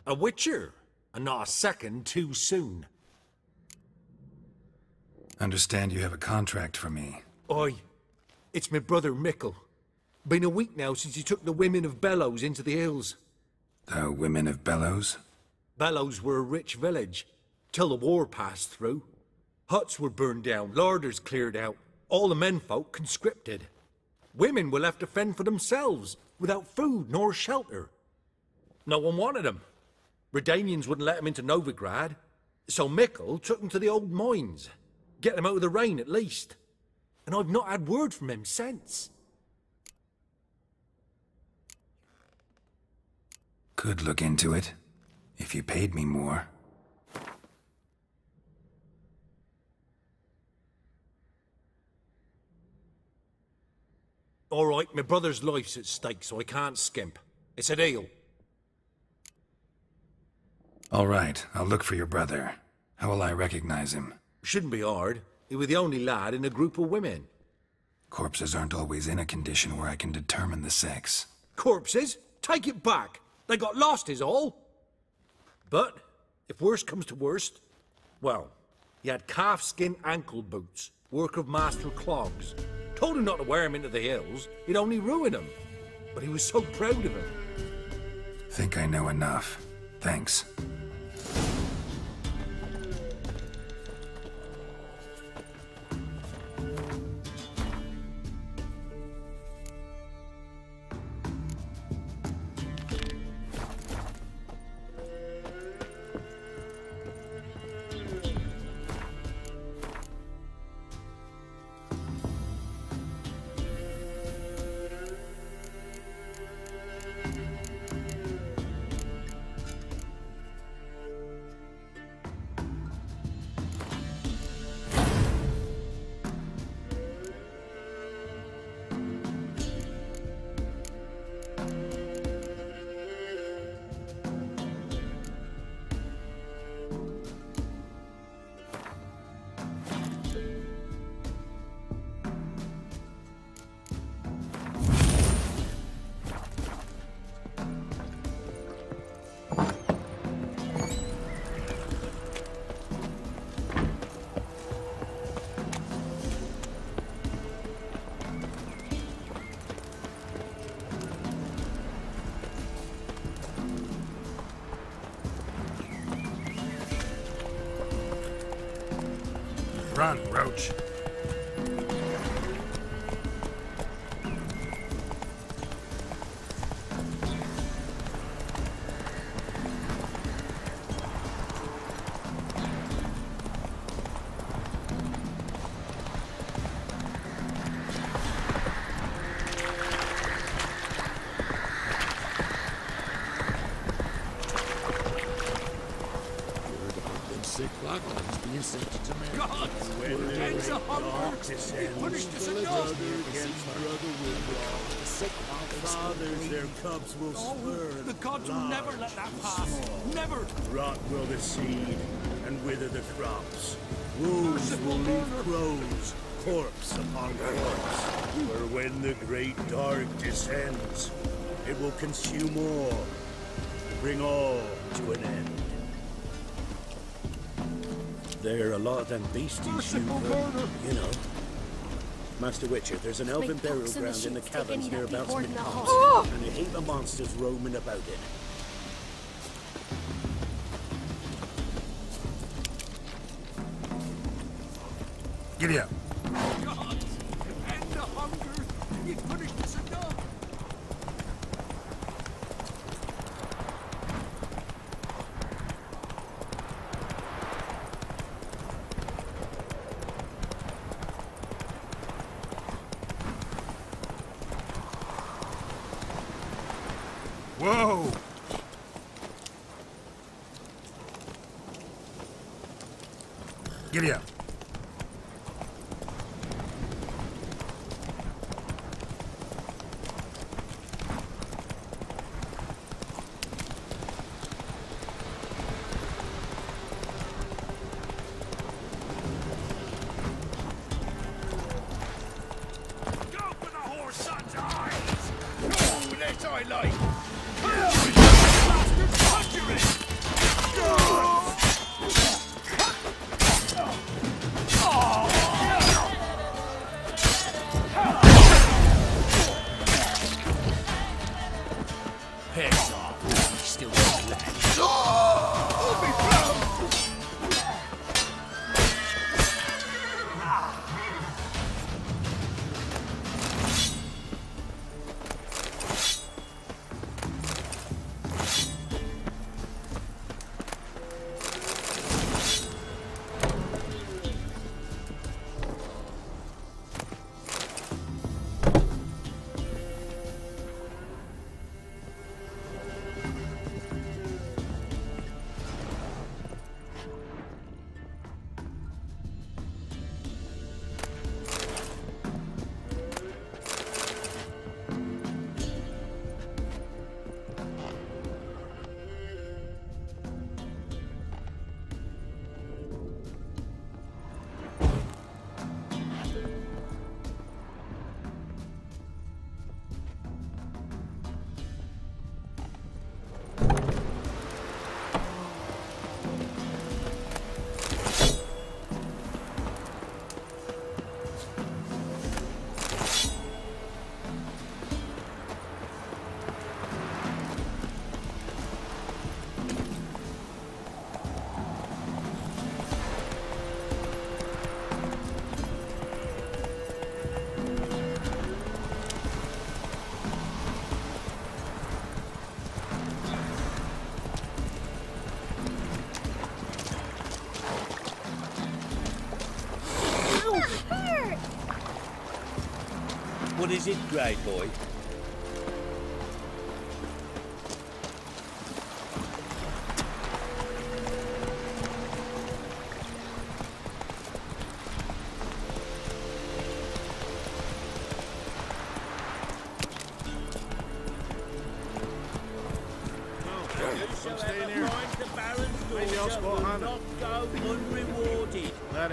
A witcher, and not a second too soon. Understand you have a contract for me. Oi, it's my brother Mickle. Been a week now since he took the women of Bellows into the hills. The women of Bellows? Bellows were a rich village, till the war passed through. Huts were burned down, larders cleared out, all the menfolk conscripted. Women were left to fend for themselves, without food nor shelter. No one wanted them. Redanians wouldn't let him into Novigrad, so Mickle took him to the old mines. Get him out of the rain, at least. And I've not had word from him since. Could look into it, if you paid me more. All right, my brother's life's at stake, so I can't skimp. It's a deal. All right, I'll look for your brother. How will I recognize him? Shouldn't be hard. He was the only lad in a group of women. Corpses aren't always in a condition where I can determine the sex. Corpses? Take it back. They got lost is all. But, if worst comes to worst, well, he had calfskin ankle boots, work of master clogs. Told him not to wear him into the hills, he'd only ruin him. But he was so proud of him. Think I know enough. Thanks. Run, Roach. Sick black ones being sent to me. God! Ends of hunger! He punished us enough! Fathers, their cubs will spur. The gods will never let that pass! Never! Rot will the seed, and wither the crops. Wolves will leave crows, corpse upon corpse. For when the great dark descends, it will consume all, bring all to an end. There are a lot of them beasties you know. Master Witcher, there's an elven burial ground in the caverns near about Smithhouse, and a heap of monsters roaming about it. Giddy up. God! End the hunger! He punished us enough! Whoa! Giddy up. Go for the horse son's eyes! Oh, that I like! Heads off! He still has legs. I'll be proud! What is it, Grey Boy?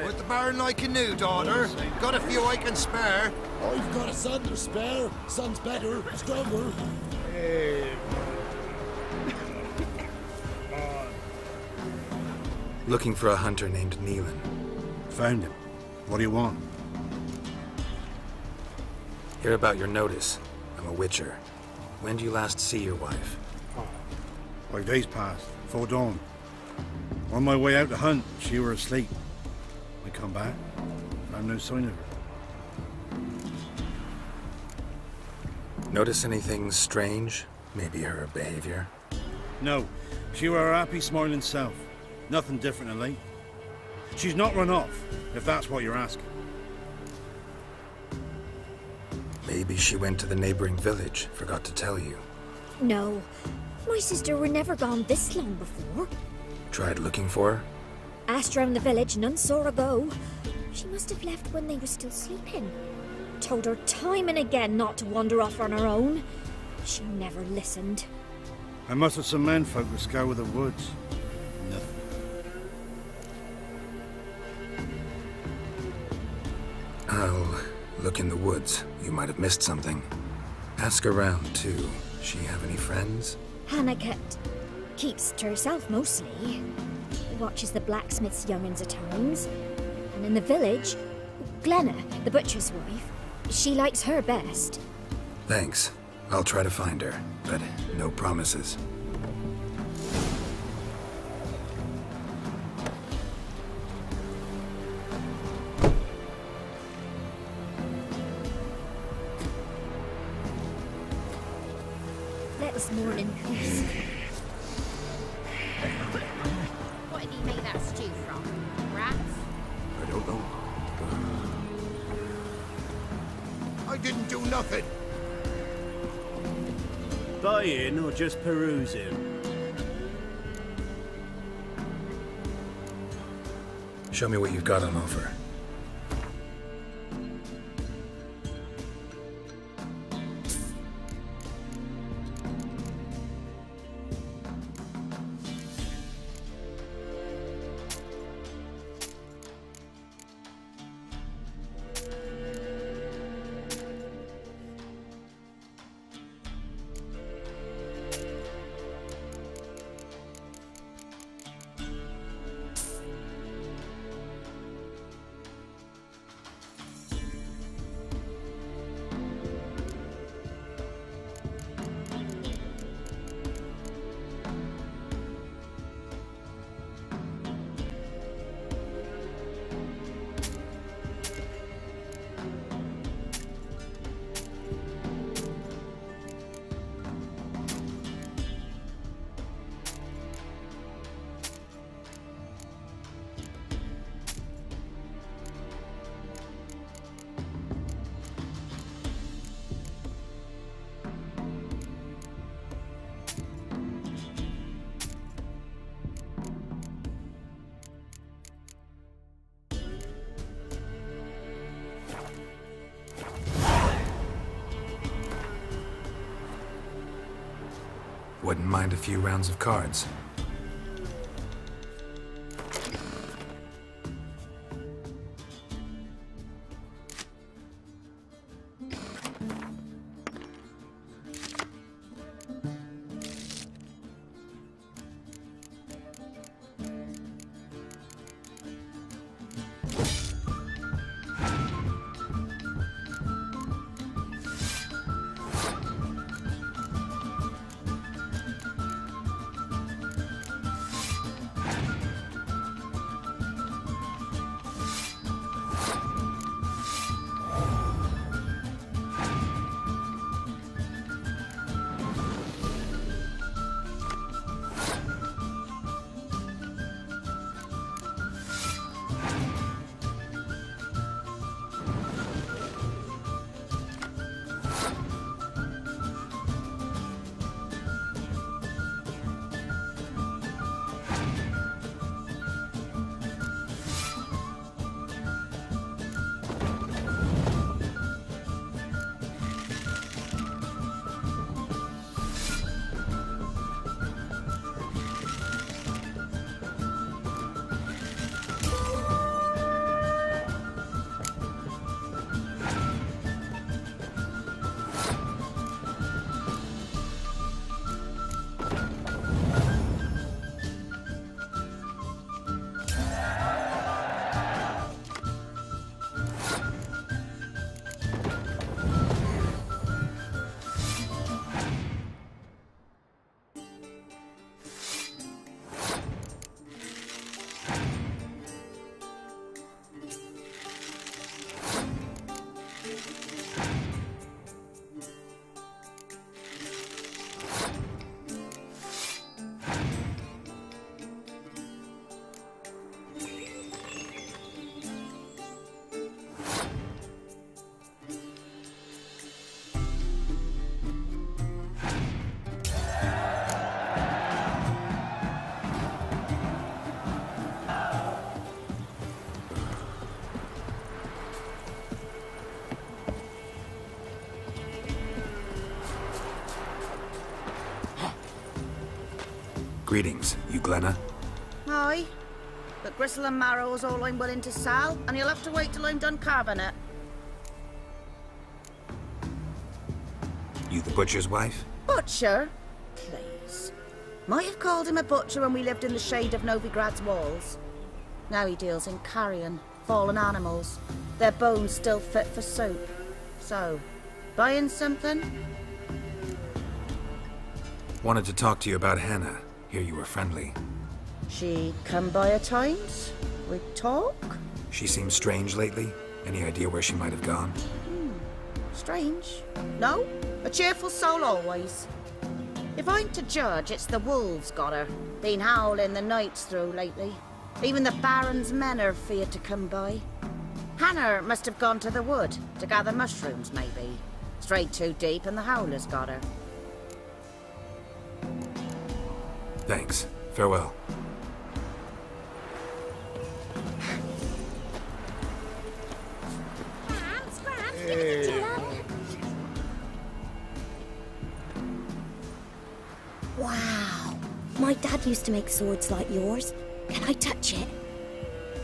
With the Baron like a new daughter. Got a few I can spare. I've got a son to spare. Son's better, stronger. Looking for a hunter named Neelan. Found him. What do you want? Hear about your notice. I'm a witcher. When did you last see your wife? 5 days past, before dawn. On my way out to hunt, she were asleep. I come back, I've no sign of her. Notice anything strange? Maybe her behavior? No, she were a happy, smiling self. Nothing different than late. She's not run off, if that's what you're asking. Maybe she went to the neighboring village, forgot to tell you. No, my sister were never gone this long before. Tried looking for her? Asked round the village, none saw her go. She must have left when they were still sleeping. Told her time and again not to wander off on her own. She never listened. I must have some menfolk to scour the woods. Nothing. I'll look in the woods. You might have missed something. Ask around, too. She have any friends? Hannah keeps to herself mostly. Watches the blacksmith's young'uns at times. And in the village, Glenna, the butcher's wife, she likes her best. Thanks. I'll try to find her, but no promises. Let us mourn in peace. What did he make that stew from? Rats? I don't know. I didn't do nothing. Buying or just perusing? Show me what you've got on offer. Wouldn't mind a few rounds of cards. Greetings, you Glenna? Aye. But gristle and marrow's all I'm willing to sell, and you'll have to wait till I'm done carving it. You the butcher's wife? Butcher? Please. Might have called him a butcher when we lived in the shade of Novigrad's walls. Now he deals in carrion, fallen animals. Their bones still fit for soup. So, buying something? Wanted to talk to you about Hannah. Hear you were friendly. She come by at times? We talk? She seems strange lately. Any idea where she might have gone? Strange. No? A cheerful soul always. If I'm to judge, it's the wolves got her. Been howling the nights through lately. Even the Baron's men are feared to come by. Hannah must have gone to the wood to gather mushrooms, maybe. Strayed too deep and the howlers got her. Thanks. Farewell. Wow. My dad used to make swords like yours. Can I touch it?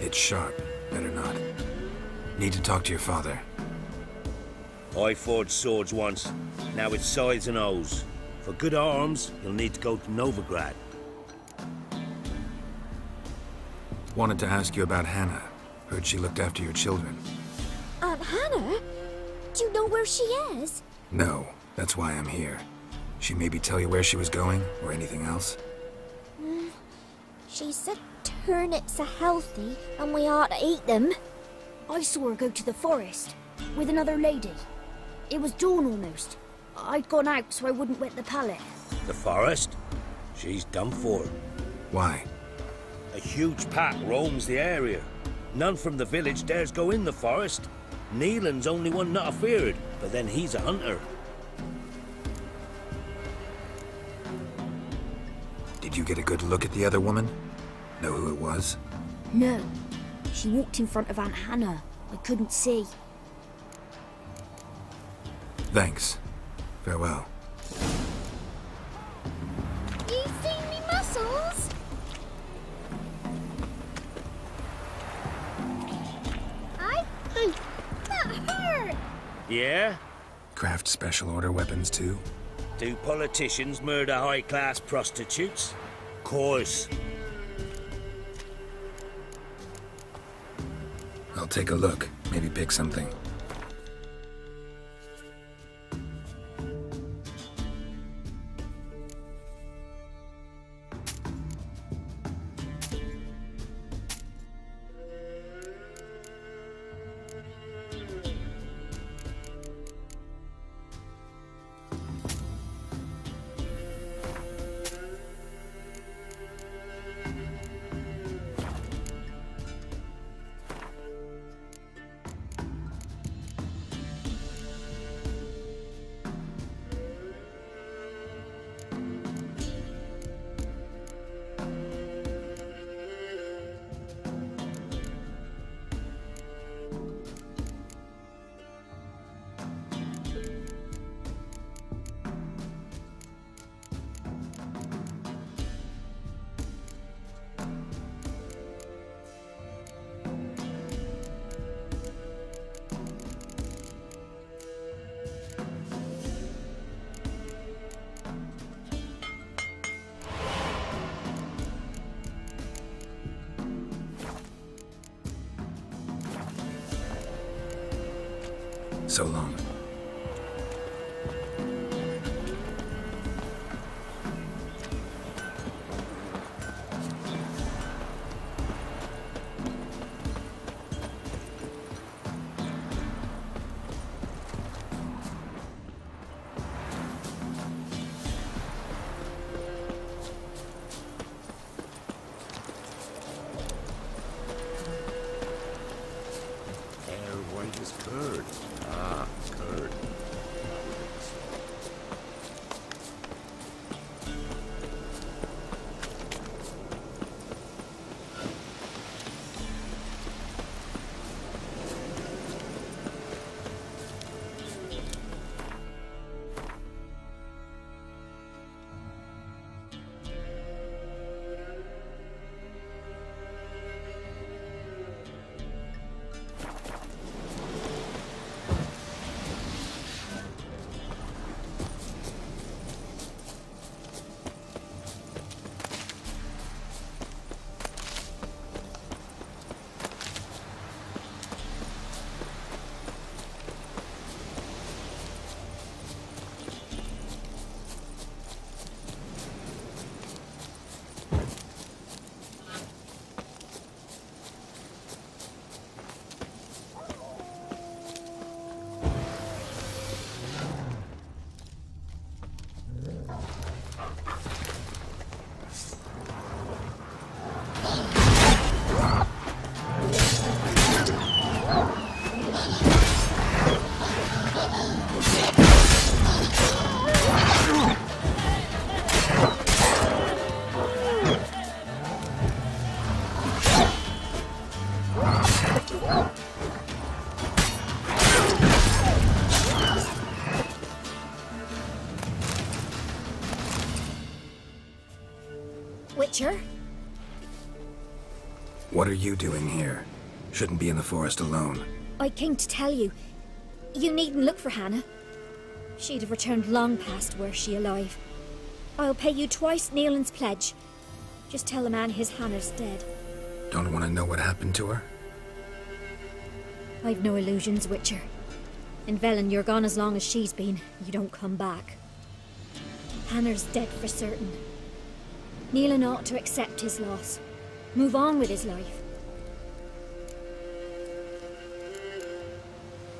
It's sharp. Better not. Need to talk to your father. I forged swords once. Now it's scythes and hoes. For good arms, you'll need to go to Novigrad. Wanted to ask you about Hannah. Heard she looked after your children. Aunt Hannah? Do you know where she is? No, that's why I'm here. She maybe tell you where she was going, or anything else? She said turnips are healthy and we ought to eat them. I saw her go to the forest with another lady. It was dawn almost. I'd gone out so I wouldn't wet the pallet. The forest? She's done for. Why? A huge pack roams the area. None from the village dares go in the forest. Neelan's only one not afeared, but then he's a hunter. Did you get a good look at the other woman? Know who it was? No. She walked in front of Aunt Hannah. I couldn't see. Thanks. Farewell. You seen me muscles? That hurt! Yeah? Craft special order weapons too? Do politicians murder high-class prostitutes? Course. I'll take a look. Maybe pick something. So long. White as curd. Ah, curd. Witcher? What are you doing here? Shouldn't be in the forest alone. I came to tell you. You needn't look for Hannah. She'd have returned long past were she alive. I'll pay you twice Nealon's pledge. Just tell the man his Hannah's dead. Don't want to know what happened to her? I've no illusions, Witcher. In Velen, you're gone as long as she's been. You don't come back. Hannah's dead for certain. Nealon ought to accept his loss. Move on with his life.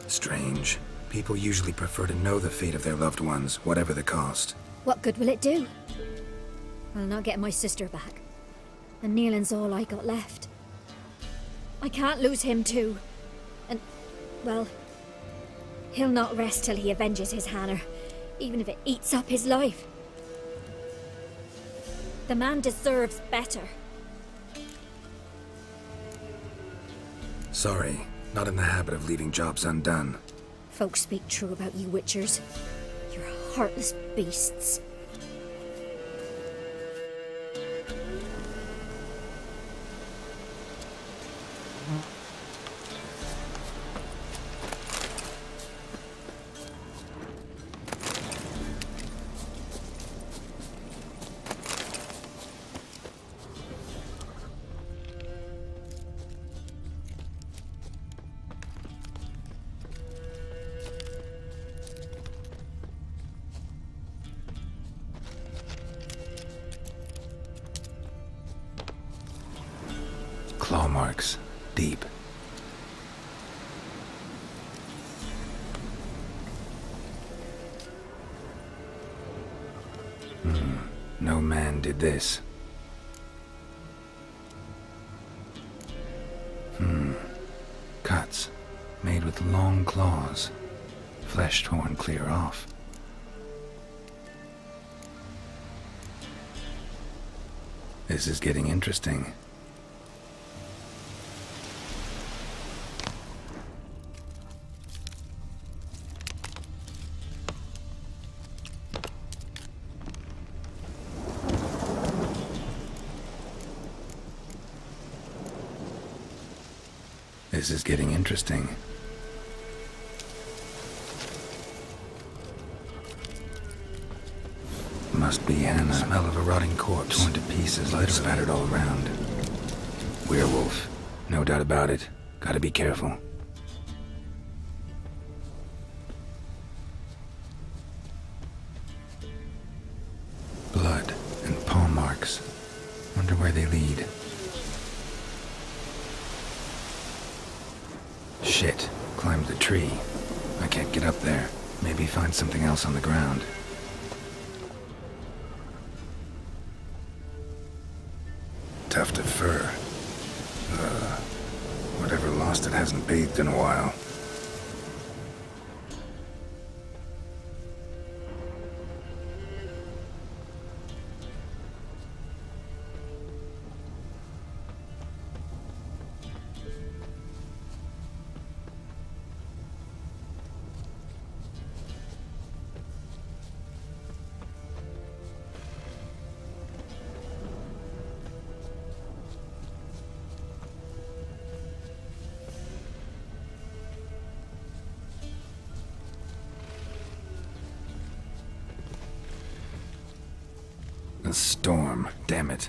Strange. People usually prefer to know the fate of their loved ones, whatever the cost. What good will it do? I'll not get my sister back. And Nealon's all I got left. I can't lose him too. And, well, he'll not rest till he avenges his Hannah, even if it eats up his life. The man deserves better. Sorry, not in the habit of leaving jobs undone. Folks speak true about you Witchers. You're heartless beasts. Claw marks. Deep. No man did this. Cuts. Made with long claws. Flesh torn clear off. This is getting interesting. This is getting interesting. Must be Hannah. Smell of a rotting corpse, torn to pieces, litter spattered all around. Werewolf, no doubt about it. Gotta be careful. Blood and paw marks. Wonder where they lead. Shit, climbed the tree. I can't get up there. Maybe find something else on the ground. Tuft of fur. Whatever lost it hasn't bathed in a while. A storm, damn it.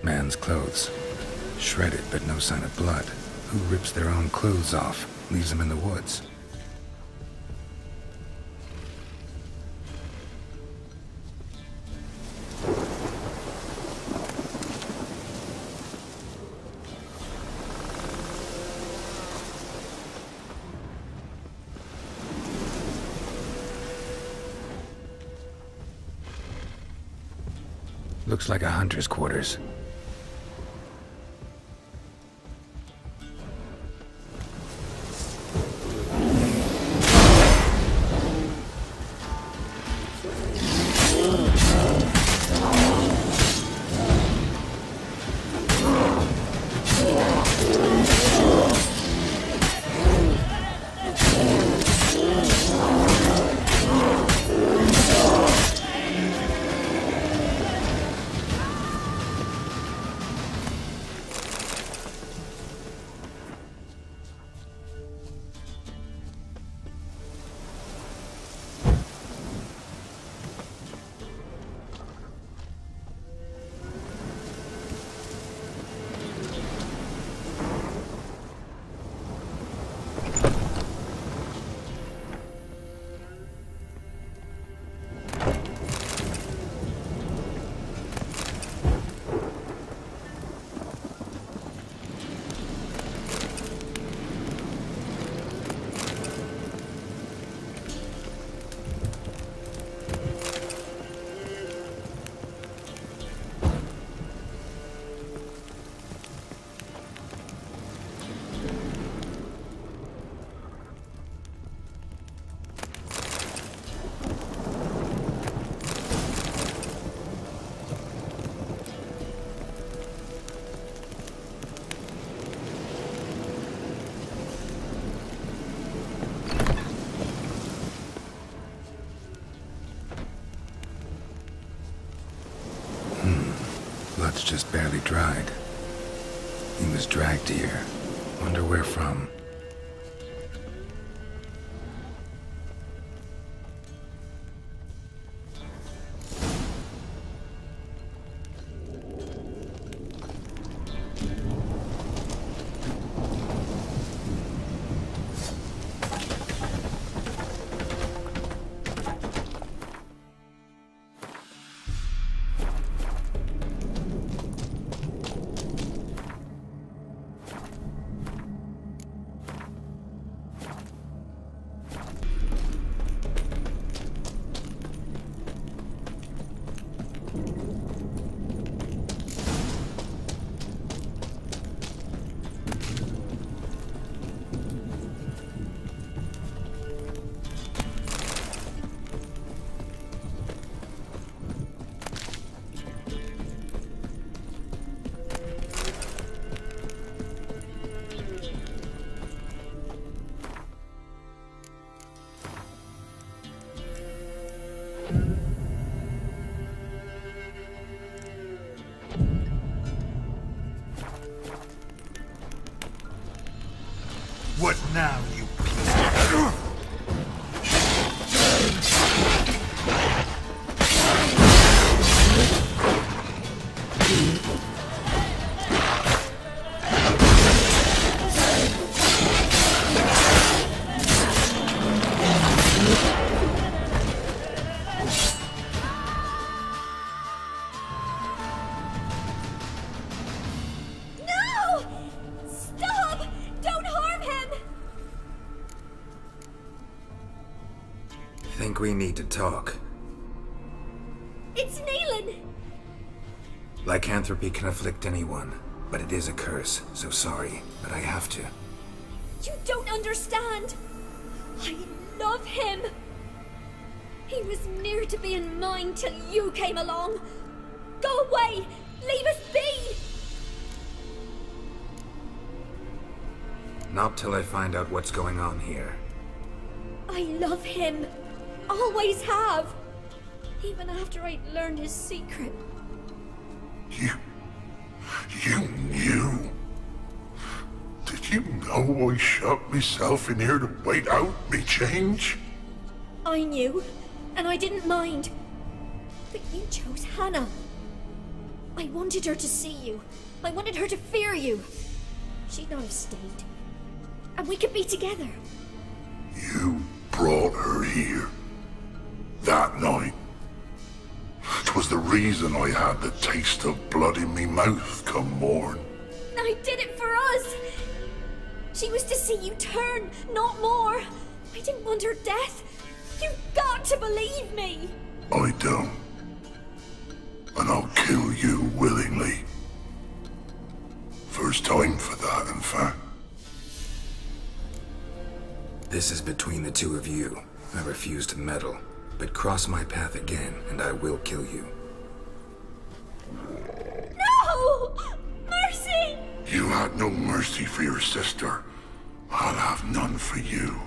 Man's clothes. Shredded, but no sign of blood. Who rips their own clothes off, leaves them in the woods? Looks like a hunter's quarters. blood's just barely dried. He was dragged here. Wonder where from. What now, you Think we need to talk. It's Neelan! Lycanthropy can afflict anyone, but it is a curse, so sorry, but I have to. You don't understand! I love him! He was near to being mine till you came along! Go away! Leave us be! Not till I find out what's going on here. I love him! Always have! Even after I'd learned his secret. You knew? Did you know I shut myself in here to wait out me change? I knew, and I didn't mind. But you chose Hannah. I wanted her to see you. I wanted her to fear you. She'd not have stayed. And we could be together. You brought her here. That night. 'Twas the reason I had the taste of blood in me mouth come morn. I did it for us! She was to see you turn, not more. I didn't want her death. You've got to believe me! I don't. And I'll kill you willingly. First time for that, in fact. This is between the two of you. I refuse to meddle. But cross my path again, and I will kill you. No! Mercy! You had no mercy for your sister. I'll have none for you.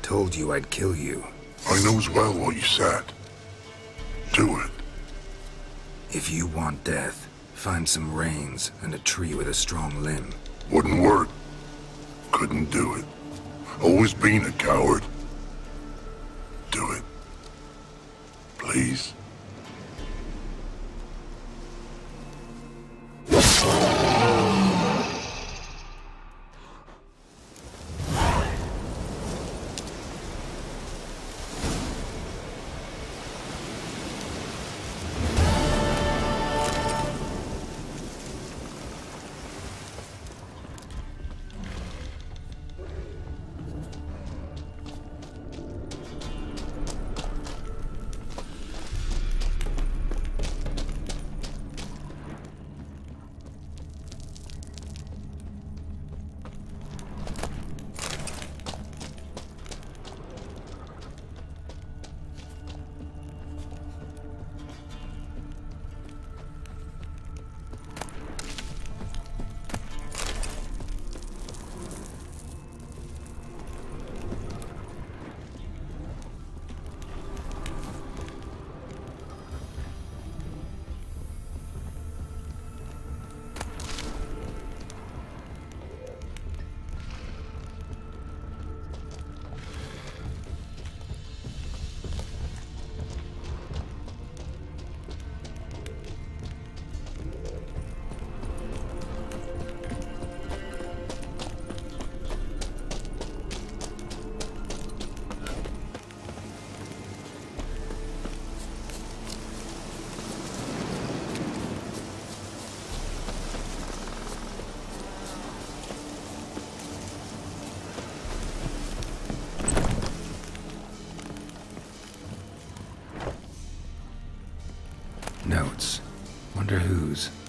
Told you I'd kill you. I knows well what you said. Do it. If you want death, find some reins and a tree with a strong limb. Wouldn't work. Couldn't do it. Always been a coward. Do it. Please. matter whose.